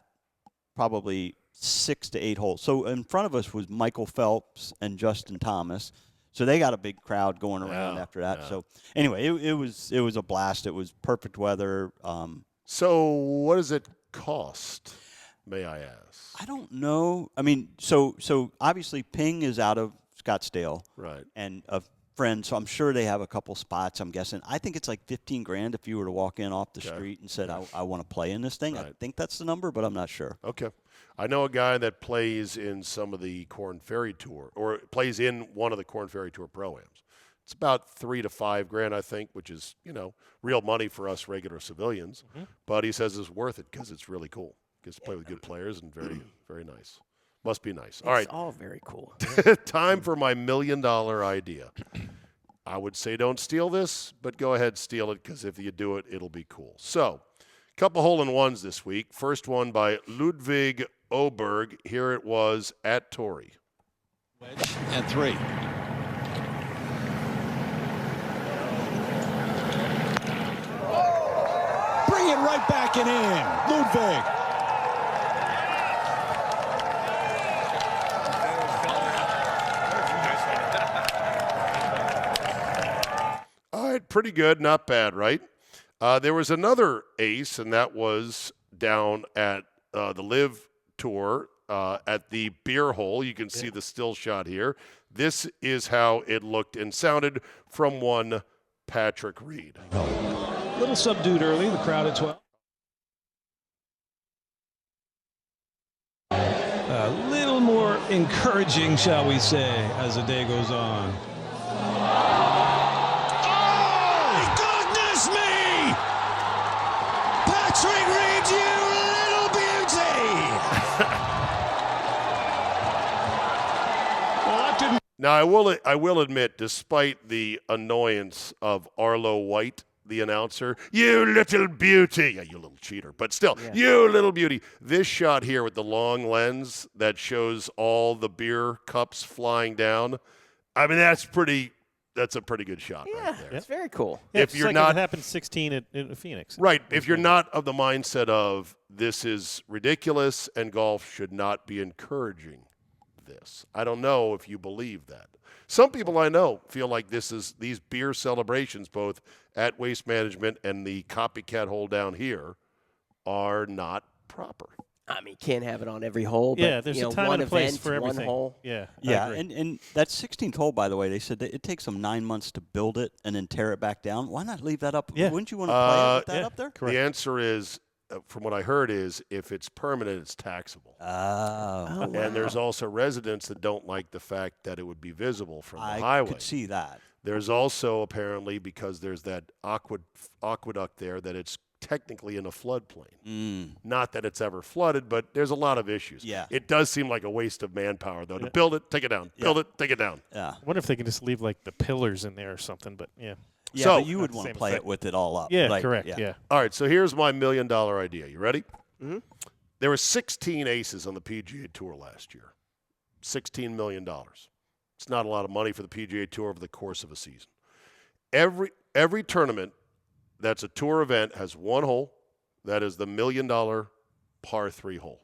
probably 6 to 8 holes. So in front of us was Michael Phelps and Justin Thomas. So they got a big crowd going around after that. Yeah. So anyway, it was a blast. It was perfect weather. So what does it cost? May I ask? I don't know. I mean, so obviously Ping is out of Scottsdale, right? And a friend, so I'm sure they have a couple spots. I'm guessing. I think it's like $15,000 if you were to walk in off the street and said, "I want to play in this thing." Right. I think that's the number, but I'm not sure. Okay, I know a guy that plays in some of the Corn Ferry Tour, or plays in one of the Corn Ferry Tour pro-ams. It's about $3,000 to $5,000, I think, which is, real money for us regular civilians. Mm-hmm. But he says it's worth it because it's really cool. Gets to play with good players and very, very nice. Must be nice. All right. It's all very cool. Time for my $1 million idea. I would say don't steal this, but go ahead, steal it, because if you do it, it'll be cool. So, a couple hole-in-ones this week. First one by Ludwig Oberg. Here it was at Torrey. Wedge and 3. Bring it right back and in. Ludwig. All right, pretty good. Not bad, right? There was another ace, and that was down at the Live Tour at the beer hole. You can see the still shot here. This is how it looked and sounded from one Patrick Reed. A little subdued early, the crowd at 12. A little more encouraging, shall we say, as the day goes on. Oh, goodness me! Patrick Reed, you little beauty! Well, that didn't. Now, I will admit, despite the annoyance of Arlo White, the announcer, you little beauty. Yeah, you little cheater. But still, you little beauty. This shot here with the long lens that shows all the beer cups flying down, I mean, that's a pretty good shot right there. It's very cool. Yeah, if you're not, it happened 16 in Phoenix. Right. If you're not of the mindset of this is ridiculous and golf should not be encouraging this. I don't know if you believe that. Some people I know feel like these beer celebrations, both at Waste Management and the copycat hole down here, are not proper. I mean, can't have it on every hole. But, yeah, there's a time one and a place event, for everything. One hole. Yeah, and that 16th hole, by the way, they said that it takes them 9 months to build it and then tear it back down. Why not leave that up? Yeah. Wouldn't you want to play it with that up there? Correct. The answer is, from what I heard, is if it's permanent, it's taxable. Oh. And there's also residents that don't like the fact that it would be visible from the highway. I could see that. There's also apparently, because there's that aqueduct there, that it's technically in a floodplain. Not that it's ever flooded, but there's a lot of issues. Yeah. It does seem like a waste of manpower, though, to build it, take it down. Build it, take it down. Yeah. I wonder if they can just leave like the pillars in there or something, but yeah. Yeah, so, but you would want to play it with it all up. Yeah, like, correct. Yeah. All right, so here's my $1 million idea. You ready? Mm-hmm. There were 16 aces on the PGA Tour last year. $16 million. It's not a lot of money for the PGA Tour over the course of a season. Every tournament that's a tour event has one hole. That is the $1 million par 3 hole.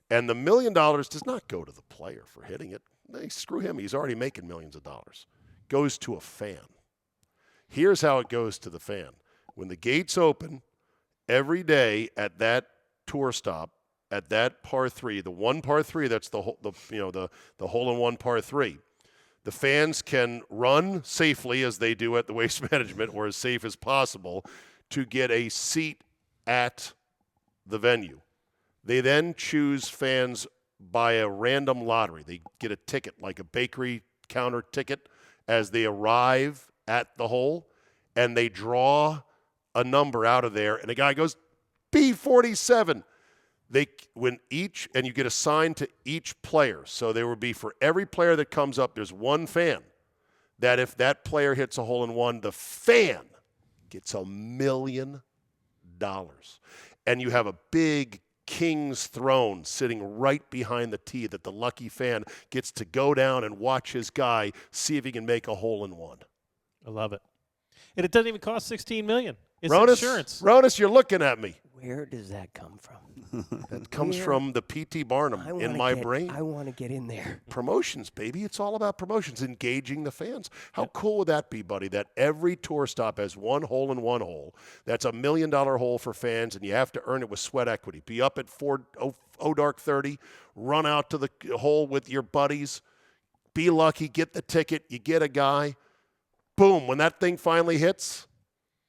And the $1 million does not go to the player for hitting it. Screw him. He's already making millions of dollars. Goes to a fan. Here's how it goes to the fan. When the gates open, every day at that tour stop, at that par 3, the one par 3, that's the hole-in-one par 3, the fans can run safely as they do at the Waste Management, or as safe as possible, to get a seat at the venue. They then choose fans by a random lottery. They get a ticket, like a bakery counter ticket, as they arrive at the hole, and they draw a number out of there, and a guy goes, B47. And you get assigned to each player. So there would be, for every player that comes up, there's one fan that if that player hits a hole-in-one, the fan gets $1 million. And you have a big king's throne sitting right behind the tee that the lucky fan gets to go down and watch his guy see if he can make a hole-in-one. I love it. And it doesn't even cost $16 million. It's Ronis, insurance. Ronis, you're looking at me. Where does that come from? That comes from the P.T. Barnum in my brain. I want to get in there. Promotions, baby. It's all about promotions, engaging the fans. How cool would that be, buddy, that every tour stop has one hole-in-one hole. That's $1 million hole for fans, and you have to earn it with sweat equity. Be up at 30, run out to the hole with your buddies, be lucky, get the ticket, you get a guy. Boom, when that thing finally hits,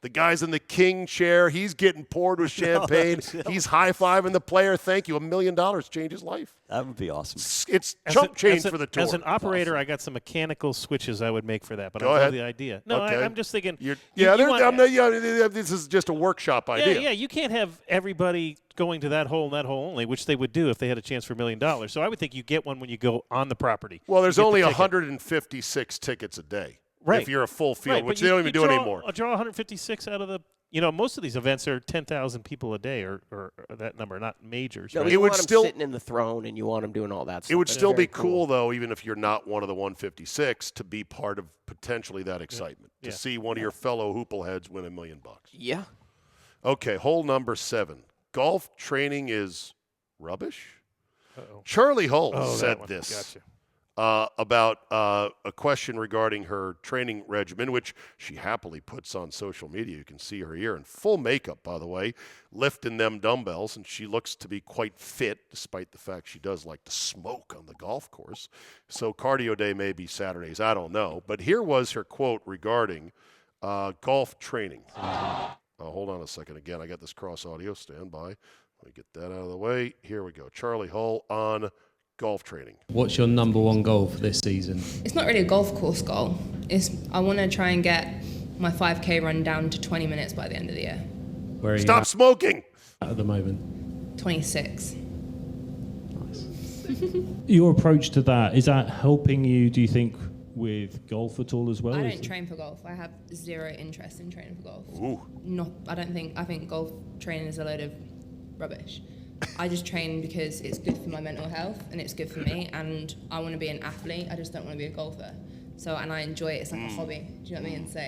The guy's in the king chair. He's getting poured with champagne. He's high-fiving the player. Thank you. $1 million changed his life. That would be awesome. It's chump change for the tour. As an operator, I got some mechanical switches I would make for that, but Go I ahead. love the idea. No, Okay. I'm just thinking. This is just a workshop idea. Yeah, you can't have everybody going to that hole and that hole only, which they would do if they had a chance for $1 million. So I would think you get one when you go on the property. Well, there's only 156 tickets a day. Right. If you're a full field, Right, which but they don't even do anymore. I'll draw 156 out of the. Most of these events are 10,000 people a day, or that number, not majors. No, right? you want them sitting in the throne, and you want them doing all that stuff. It would still be cool, though, even if you're not one of the 156, to be part of potentially that excitement, to see one of your fellow hoopleheads win $1 million. Yeah. Okay, hole number 7. Golf training is rubbish? Uh-oh. Charlie Hull said one. this. Gotcha. About a question regarding her training regimen, which she happily puts on social media. You can see her here in full makeup, by the way, lifting them dumbbells, and she looks to be quite fit, despite the fact she does like to smoke on the golf course. So cardio day may be Saturdays, I don't know. But here was her quote regarding golf training. Hold on a second. Again, I got this cross audio. Stand by. Let me get that out of the way. Here we go. Charlie Hull on golf training. What's your number one goal for this season? It's not really a golf course goal. I want to try and get my 5K run down to 20 minutes by the end of the year. Where are you Stop smoking! at the moment? 26. Your approach to that, is that helping you, do you think, with golf at all as well? I don't train for golf. I have zero interest in training for golf. Ooh. I think golf training is a load of rubbish. I just train because it's good for my mental health and it's good for me, and I want to be an athlete. I just don't want to be a golfer. And I enjoy it. It's like a hobby. Do you know what I mean? So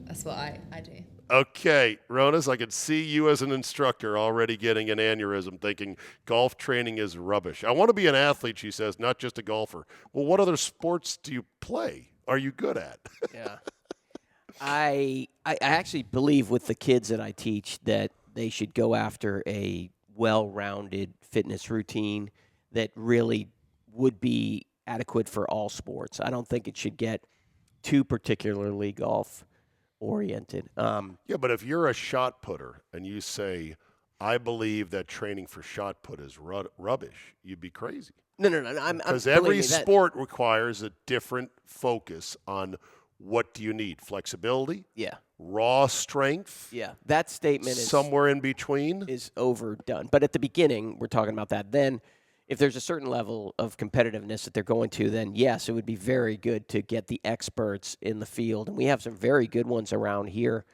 that's what I do. Okay, Ronis, I could see you as an instructor already getting an aneurysm thinking golf training is rubbish. I want to be an athlete, she says, not just a golfer. Well, what other sports do you play? Are you good at? Yeah. I actually believe with the kids that I teach that they should go after a well-rounded fitness routine that really would be adequate for all sports. I don't think it should get too particularly golf-oriented. Yeah, but if you're a shot putter and you say, I believe that training for shot put is rubbish, you'd be crazy. No. Because every sport requires a different focus on what do you need? Flexibility? Yeah. Raw strength? Yeah. That statement is somewhere in between? Is overdone. But at the beginning, we're talking about that. Then if there's a certain level of competitiveness that they're going to, then yes, it would be very good to get the experts in the field. And we have some very good ones around here,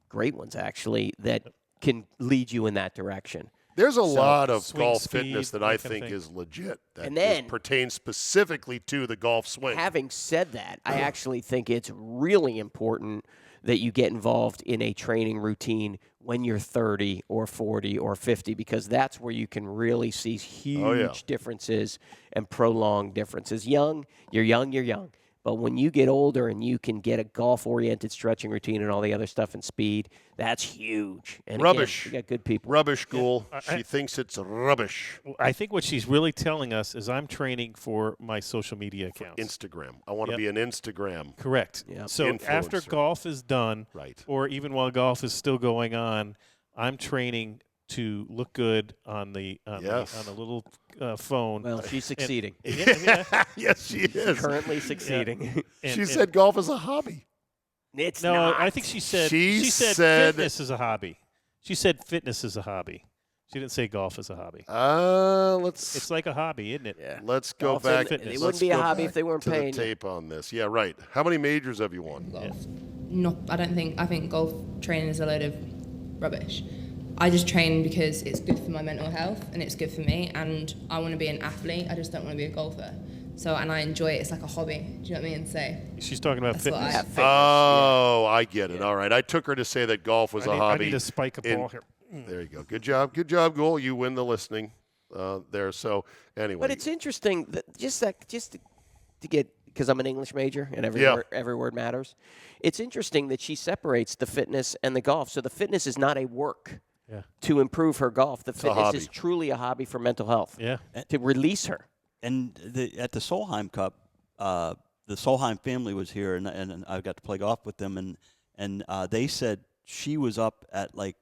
great ones actually, that can lead you in that direction. There's a lot of golf speed, fitness that I think is legit. That And then- pertains specifically to the golf swing. Having said that, I actually think it's really important that you get involved in a training routine when you're 30 or 40 or 50, because that's where you can really see huge differences and prolonged differences. You're young. But when you get older and you can get a golf-oriented stretching routine and all the other stuff and speed, that's huge. And rubbish. Again, we got good people. Rubbish, Guhl. She thinks it's rubbish. I think what she's really telling us is I'm training for my social media accounts. Instagram. I want to be an Instagram. Correct. Yep. So influencer. after golf is done, or even while golf is still going on, I'm training to look good on the little phone. Well, she's succeeding. Yes, she is. Currently succeeding. She said golf is a hobby. It's no, not. I think she said fitness is a hobby. She said fitness is a hobby. She didn't say golf is a hobby. It's like a hobby, isn't it? Yeah. Let's go back. It wouldn't be a hobby if they weren't to paying the tape on this. Yeah, right. How many majors have you won? I think golf training is a load of rubbish. I just train because it's good for my mental health and it's good for me, and I want to be an athlete. I just don't want to be a golfer. And I enjoy it. It's like a hobby. Do you know what I mean? So she's talking about fitness. I get it. All right. I took her to say that golf was a hobby. I need to spike a ball here. There you go. Good job, Guhl. You win the listening there. So anyway. But it's interesting that just to get, because I'm an English major and every word matters. It's interesting that she separates the fitness and the golf. So the fitness is not a work to improve her golf. The fitness is truly a hobby for mental health. Yeah. To release her. And at the Solheim Cup, the Solheim family was here, and I got to play golf with them, and they said she was up at like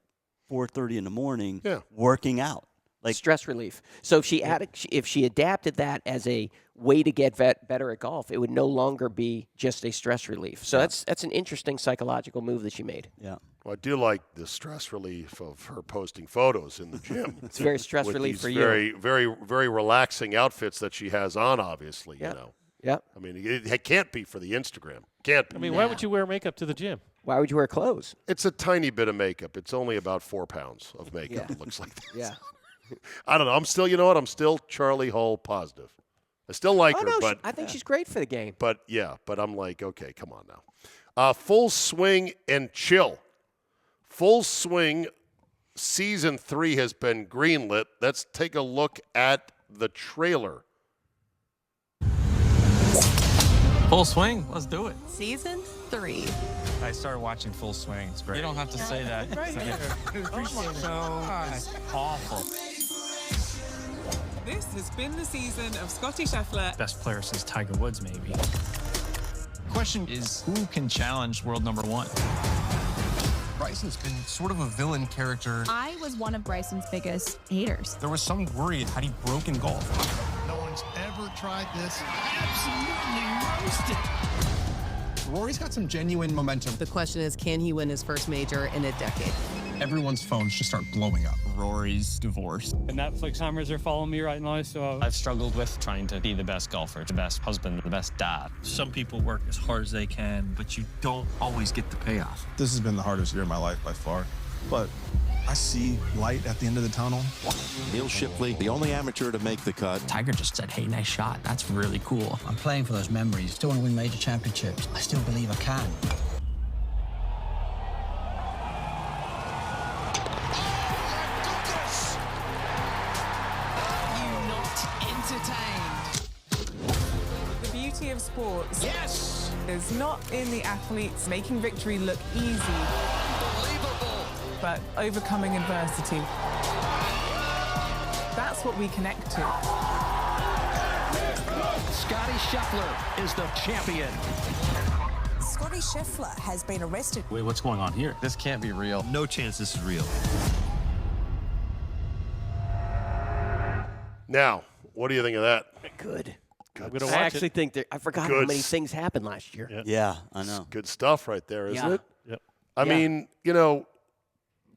4:30 in the morning working out. Like stress relief. So if she adapted that as a way to get better at golf, it would no longer be just a stress relief. So that's an interesting psychological move that she made. Yeah. Well, I do like the stress relief of her posting photos in the gym. It's very stress with relief these for you. very, very, very relaxing outfits that she has on, obviously, you know. Yeah. I mean, it can't be for the Instagram. Can't be. I mean, why would you wear makeup to the gym? Why would you wear clothes? It's a tiny bit of makeup. It's only about 4 pounds of makeup, it looks like. Yeah. I don't know. I'm still, you know what? I'm still Charlie Hull positive. I still like her, no, but I think she's great for the game. But I'm like, okay, come on now. Full Swing and Chill. Full Swing season 3 has been greenlit. Let's take a look at the trailer. Full Swing, let's do it. Season 3. I started watching Full Swing. It's great. You don't have to say that. Right here. It's awful. This has been the season of Scotty Scheffler. Best player since Tiger Woods, maybe. Question is, who can challenge world number 1? Bryson's been sort of a villain character. I was one of Bryson's biggest haters. There was some worry had he broken golf. No one's ever tried this. Absolutely roasted. Rory's got some genuine momentum. The question is, can he win his first major in a decade? Everyone's phones just start blowing up. Rory's divorced. The Netflix hammers are following me right now, so... I've struggled with trying to be the best golfer, the best husband, the best dad. Some people work as hard as they can, but you don't always get the payoff. This has been the hardest year of my life by far, but I see light at the end of the tunnel. Neil Shipley, the only amateur to make the cut. Tiger just said, hey, nice shot. That's really cool. I'm playing for those memories. Still want to win major championships. I still believe I can. The beauty of sports is not in the athletes making victory look easy, but overcoming adversity. That's what we connect to. Scotty Scheffler is the champion. Scotty Scheffler has been arrested. Wait, what's going on here? This can't be real. No chance this is real. Now, what do you think of that? Good. I'm gonna I watch actually it. think that I forgot how many things happened last year. Yeah, I know. Good stuff right there, isn't Yeah. it? Yep. I mean, you know,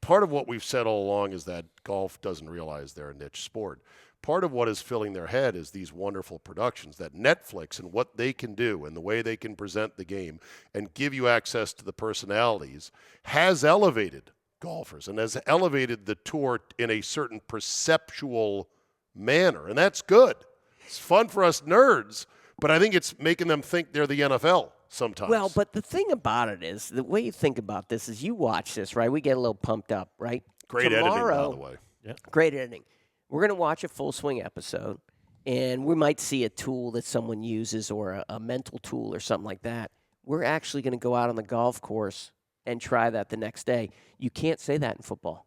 part of what we've said all along is that golf doesn't realize they're a niche sport. Part of what is filling their head is these wonderful productions that Netflix and what they can do and the way they can present the game and give you access to the personalities has elevated golfers and has elevated the tour in a certain perceptual manner. And that's good. It's fun for us nerds, but I think it's making them think they're the NFL sometimes. Well, but the thing about it is, the way you think about this is you watch this, right? We get a little pumped up, right? Great editing, by the way. Yeah. Great editing. We're going to watch a Full Swing episode, and we might see a tool that someone uses or a mental tool or something like that. We're actually going to go out on the golf course and try that the next day. You can't say that in football.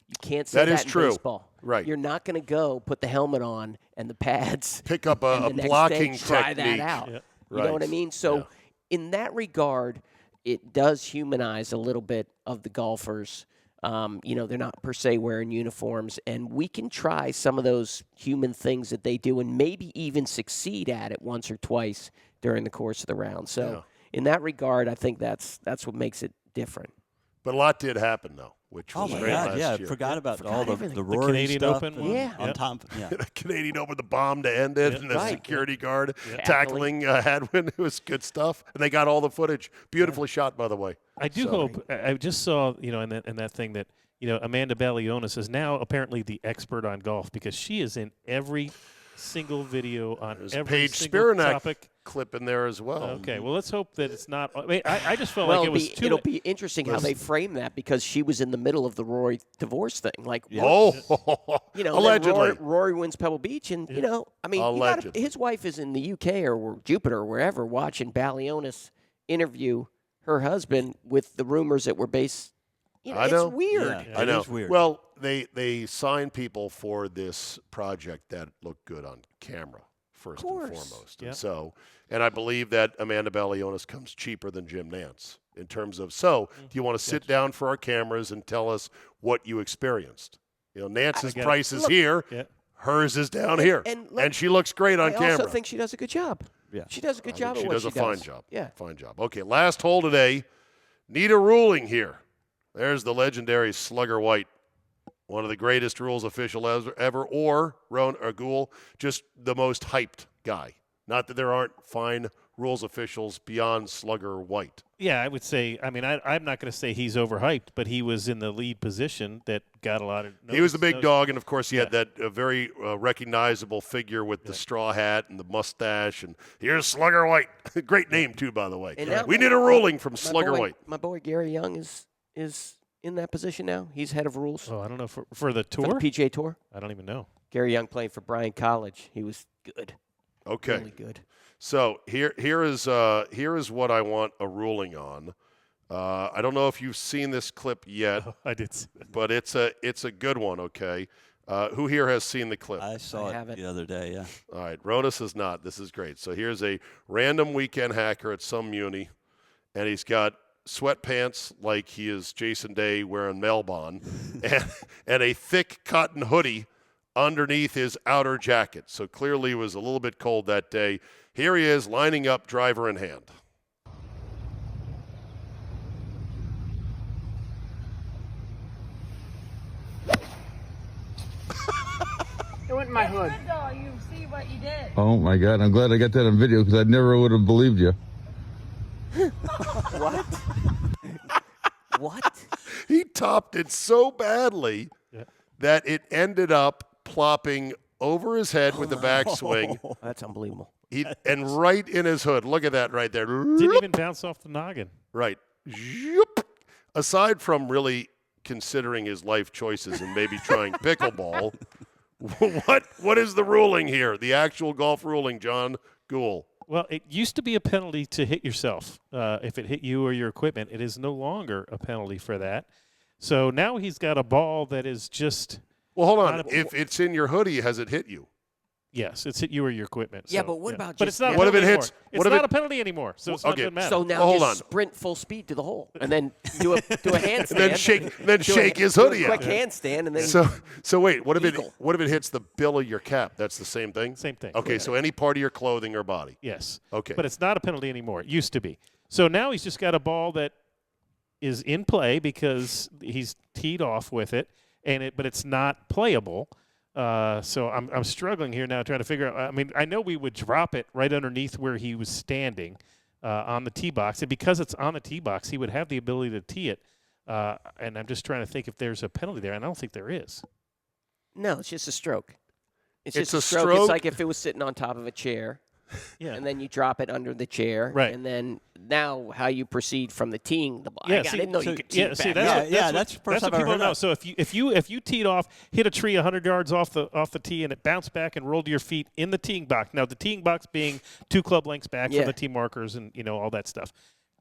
You can't say that in baseball. Right. You're not going to go put the helmet on and the pads. Pick up a next blocking day, try technique. that out. Yeah. You know what I mean? So in that regard, it does humanize a little bit of the golfers. You know, they're not per se wearing uniforms, and we can try some of those human things that they do and maybe even succeed at it once or twice during the course of the round. So in that regard, I think that's what makes it different. But a lot did happen, though, which was great last year. I forgot about all the Rory Canadian stuff. Open and one. Yeah. On top, The Canadian Open, the bomb to end it, and the Right. security guard tackling Hadwin. It was good stuff. And they got all the footage. Beautifully shot, by the way. I do hope. I just saw, you know, in that thing that, you know, Amanda Balionis is now apparently the expert on golf because she is in every single video on There's every Paige single Spiranak topic. clip in there as well. Okay, well, let's hope that it's not. I mean, I just felt Well, like it was too. it'll be interesting how they frame that because she was in the middle of the Rory divorce thing. Like, You know, allegedly, Rory wins Pebble Beach, and you know, I mean, Allegedly. his wife is in the UK or Jupiter or wherever watching Balionis interview her husband with the rumors that were based. You know, I know. It's weird. I know. It is weird. Well, they signed people for this project that looked good on camera. first and foremost. Yep. And I believe that Amanda Balionis comes cheaper than Jim Nance in terms of, do you want to sit down for our cameras and tell us what you experienced? Nance's price is here. Yeah. Hers is down here. And she looks great on camera. I also think she does a good job. Yeah. She does a good job at what she does. She does a fine job. Yeah. Fine job. Okay, last hole today. Need a ruling here. There's the legendary Slugger White. One of the greatest rules official ever, or Guhl, just the most hyped guy. Not that there aren't fine rules officials beyond Slugger White. Yeah, I would say, I'm not going to say he's overhyped, but he was in the lead position that got a lot of notice. He was the big dog, and of course he had that very recognizable figure with the straw hat and the mustache. And here's Slugger White. Great name, too, by the way. We need a ruling from Slugger White. My boy Gary Young is in that position now. He's head of rules. Oh, I don't know, for the tour? For the PGA Tour? I don't even know. Gary Young played for Bryan College. He was good. Okay. Really good. So here is what I want a ruling on. I don't know if you've seen this clip yet. Oh, I did see it. But it's a good one, okay? Who here has seen the clip? I saw it the other day, yeah. All right, Ronis has not. This is great. So here's a random weekend hacker at some muni, and he's got sweatpants like he is Jason Day wearing Melbourne, and a thick cotton hoodie underneath his outer jacket. So clearly it was a little bit cold that day. Here he is lining up, driver in hand. It went in my hood. You see what you did. Oh my God! I'm glad I got that on video because I never would have believed you. What? What? He topped it so badly that it ended up plopping over his head with the backswing. That's unbelievable. And right in his hood. Look at that right there. Didn't even bounce off the noggin. Right. Aside from really considering his life choices and maybe trying pickleball, what is the ruling here? The actual golf ruling, John Guhl. Well, it used to be a penalty to hit yourself. If it hit you or your equipment, it is no longer a penalty for that. So now he's got a ball that is just... Well, hold on. If it's in your hoodie, has it hit you? Yes, it's hit you or your equipment. Yeah, but what about But just... it's not what if it anymore. hits... It's not a penalty anymore, so it's not going to matter. So now just sprint full speed to the hole and then do a handstand. and then shake his hoodie out. out. Quick handstand and then... So wait, what if it hits the bill of your cap? That's the same thing? Same thing. Okay, so any part of your clothing or body. Yes. Okay. But it's not a penalty anymore. It used to be. So now he's just got a ball that is in play because he's teed off with it, but it's not playable. So I'm struggling here now trying to figure out. I mean, I know we would drop it right underneath where he was standing on the tee box. And because it's on the tee box, he would have the ability to tee it. And I'm just trying to think if there's a penalty there. And I don't think there is. No, it's just a stroke. It's just a stroke. It's like if it was sitting on top of a chair. Yeah. And then you drop it under the chair. Right. And then now how you proceed from the teeing the ball. Yeah, I didn't know you could tee back. That's what people know. So if you teed off, hit a tree 100 yards off the tee, and it bounced back and rolled to your feet in the teeing box. Now the teeing box being 2 club lengths back from the tee markers and all that stuff.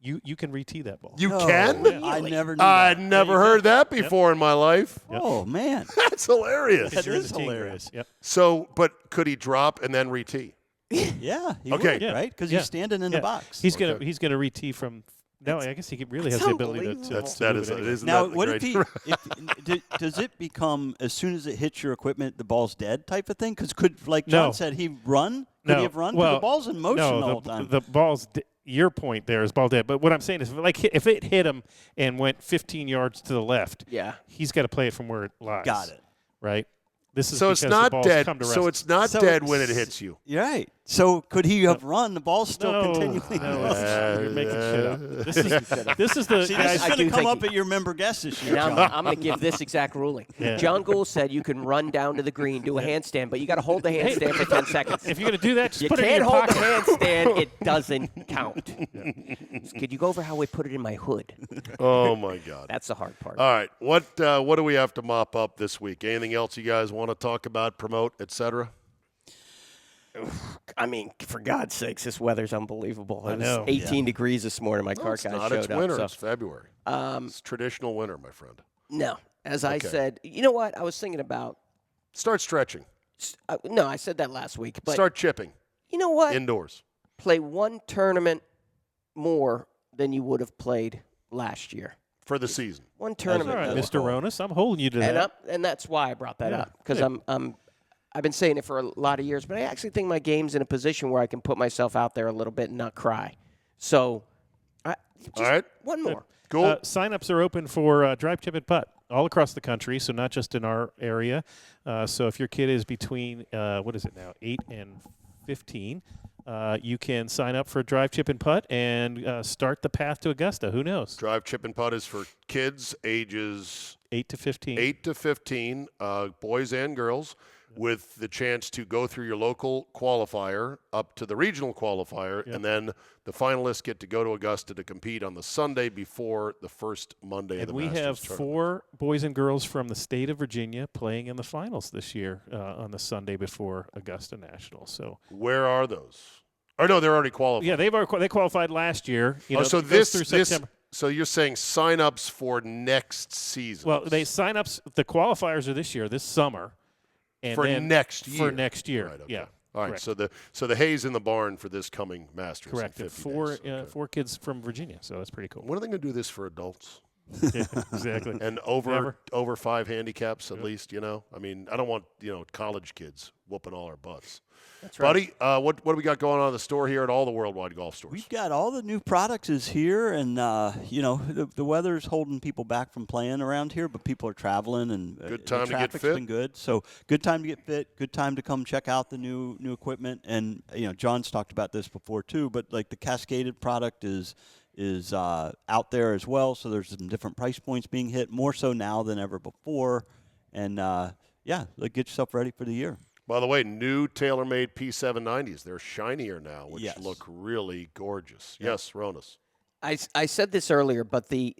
You can re-tee that ball. You can? Really? I never knew I'd never heard that before in my life. Yep. Oh, man. That's hilarious. That is hilarious. Yep. So, but could he drop and then re-tee? Yeah, he would, right? Because he's standing in the box. He's gonna re-tee from. No, I guess he really has the ability to. Now, what if he? Does it become as soon as it hits your equipment, the ball's dead type of thing? Because like John said, he run. Could he have run? Well, the ball's in motion the whole time. The ball's. Your point there is ball dead. But what I'm saying is, if it hit him and went 15 yards to the left, he's got to play it from where it lies. Got it. Right. This is so it's not dead. So it's not dead when it hits you. You're right. So could he have run? The ball's still continuing. No, you're making shit up. This is the. See, this is going to come up at your member guest this year. I'm going to give this exact ruling. Yeah. John Guhl said you can run down to the green, do a handstand, but you got to hold the handstand for 10 seconds. If you're going to do that, just you put it in can't your hold pocket. the handstand. It doesn't count. Could you go over how we put it in my hood? Oh my God, that's the hard part. All right, what do we have to mop up this week? Anything else you guys want to talk about, promote, etc.? I mean, for God's sakes, this weather's unbelievable. It I know. was 18 degrees this morning. My car guy showed it's winter. up. So. It's February. It's traditional winter, my friend. No. As I said, you know what? I was thinking about. Start stretching. No, I said that last week. But start chipping. You know what? Indoors. Play one tournament more than you would have played last year. For the season. One tournament. All right, Mr. Ronis, I'm holding you to that. And that's why I brought that up, because I've been saying it for a lot of years, but I actually think my game's in a position where I can put myself out there a little bit and not cry. So, all right. One more. Cool. Sign-ups are open for drive, chip, and putt all across the country, so not just in our area. So if your kid is between, 8 and 15, you can sign up for drive, chip, and putt and start the path to Augusta. Who knows? Drive, chip, and putt is for kids ages 8 to 15. 8 to 15, boys and girls, with the chance to go through your local qualifier up to the regional qualifier, and then the finalists get to go to Augusta to compete on the Sunday before the first Monday of the Masters have tournament. 4 boys and girls from the state of Virginia playing in the finals this year on the Sunday before Augusta National. So where are those? Or no, they're already qualified. Yeah, they qualified last year. So this through September. So you're saying sign-ups for next season? Well, they sign-ups. The qualifiers are this year, this summer. And for then next year. For next year, right, okay. Yeah. All right, correct. so the hay's in the barn for this coming Masters. Correct. In 50 4 days. Okay. 4 kids from Virginia, so that's pretty cool. When are they going to do this for adults? Yeah, exactly. And over 5 handicaps at least, you know? I mean, I don't want, college kids whooping all our butts. That's right. Buddy, what do we got going on in the store here at all the Worldwide Golf Stores? We've got all the new products is here, and, the weather's holding people back from playing around here, but people are traveling, and good time the to get traffic's fit. been good. So good time to get fit, good time to come check out the new equipment. And, John's talked about this before too, but like the cascaded product is out there as well. So there's some different price points being hit, more so now than ever before. And, get yourself ready for the year. By the way, new TaylorMade P790s. They're shinier now, which look really gorgeous. Yeah. Yes, Ronis. I said this earlier, but the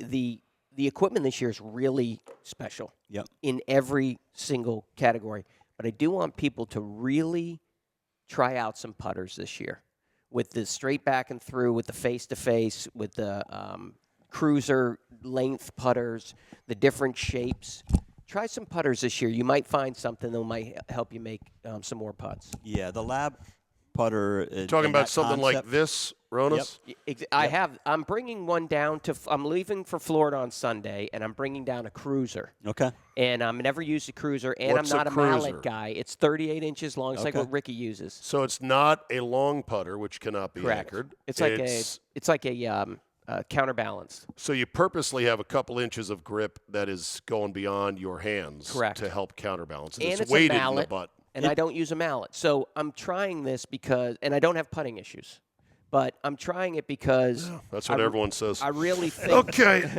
equipment this year is really special. Yep. In every single category. But I do want people to really try out some putters this year, with the straight back and through, with the face-to-face, with the cruiser length putters, the different shapes. Try some putters this year. You might find something that might help you make some more putts. Yeah, the lab putter. Talking about something like this, Ronis? Yep. I'm bringing one down I'm leaving for Florida on Sunday, and I'm bringing down a cruiser. Okay. And I've never used a cruiser, and What's I'm not a a cruiser? mallet guy. It's 38 inches long. It's like what Ricky uses. So it's not a long putter, which cannot be Correct. anchored. It's like a counterbalanced. So you purposely have a couple inches of grip that is going beyond your hands. Correct. To help counterbalance. And it's weighted a mallet, in the butt. and I don't use a mallet. So I'm trying this and I don't have putting issues. But I'm trying it because that's what everyone says. I really think. Okay,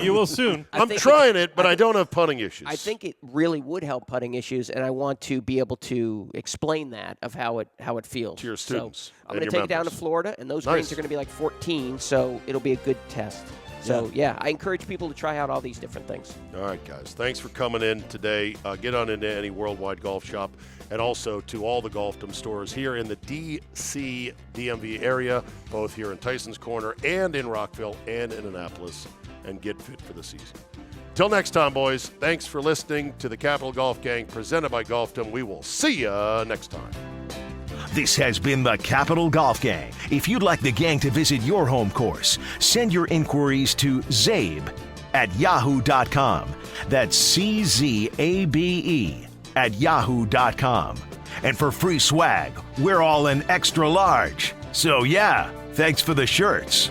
you will soon. I'm trying it, but I don't have putting issues. I think it really would help putting issues, and I want to be able to explain that of how it feels to your students. So I'm going to take it down to Florida, and those greens are going to be like 14, so it'll be a good test. So, I encourage people to try out all these different things. All right, guys. Thanks for coming in today. Get on into any Worldwide Golf Shop, and also to all the Golfdom stores here in the D.C. DMV area, both here in Tyson's Corner and in Rockville and in Annapolis, and get fit for the season. Till next time, boys, thanks for listening to the Capital Golf Gang presented by Golfdom. We will see you next time. This has been the Capital Golf Gang. If you'd like the gang to visit your home course, send your inquiries to zabe@yahoo.com. That's CZABE@yahoo.com. And for free swag, we're all in extra large. So thanks for the shirts.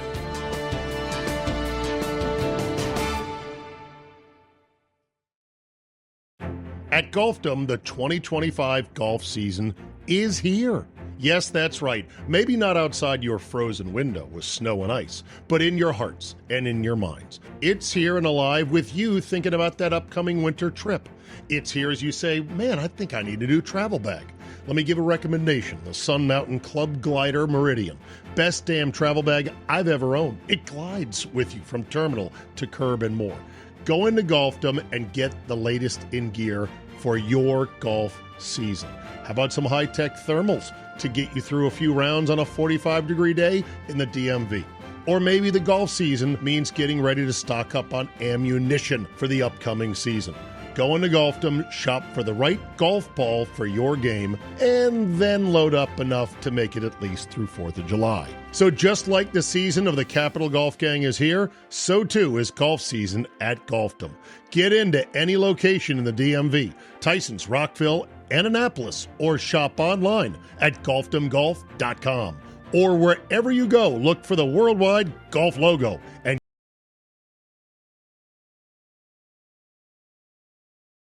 At Golfdom, the 2025 golf season is here. Yes, that's right. Maybe not outside your frozen window with snow and ice, but in your hearts and in your minds. It's here and alive with you thinking about that upcoming winter trip. It's here as you say, man, I think I need a new travel bag. Let me give a recommendation, the Sun Mountain Club Glider Meridian. Best damn travel bag I've ever owned. It glides with you from terminal to curb and more. Go into Golfdom and get the latest in gear for your golf season. How about some high-tech thermals to get you through a few rounds on a 45-degree day in the DMV? Or maybe the golf season means getting ready to stock up on ammunition for the upcoming season. Go into Golfdom, shop for the right golf ball for your game, and then load up enough to make it at least through 4th of July. So just like the season of the Capital Golf Gang is here, so too is golf season at Golfdom. Get into any location in the DMV, Tysons, Rockville, and Annapolis, or shop online at golfdomgolf.com. Or wherever you go, look for the worldwide golf logo and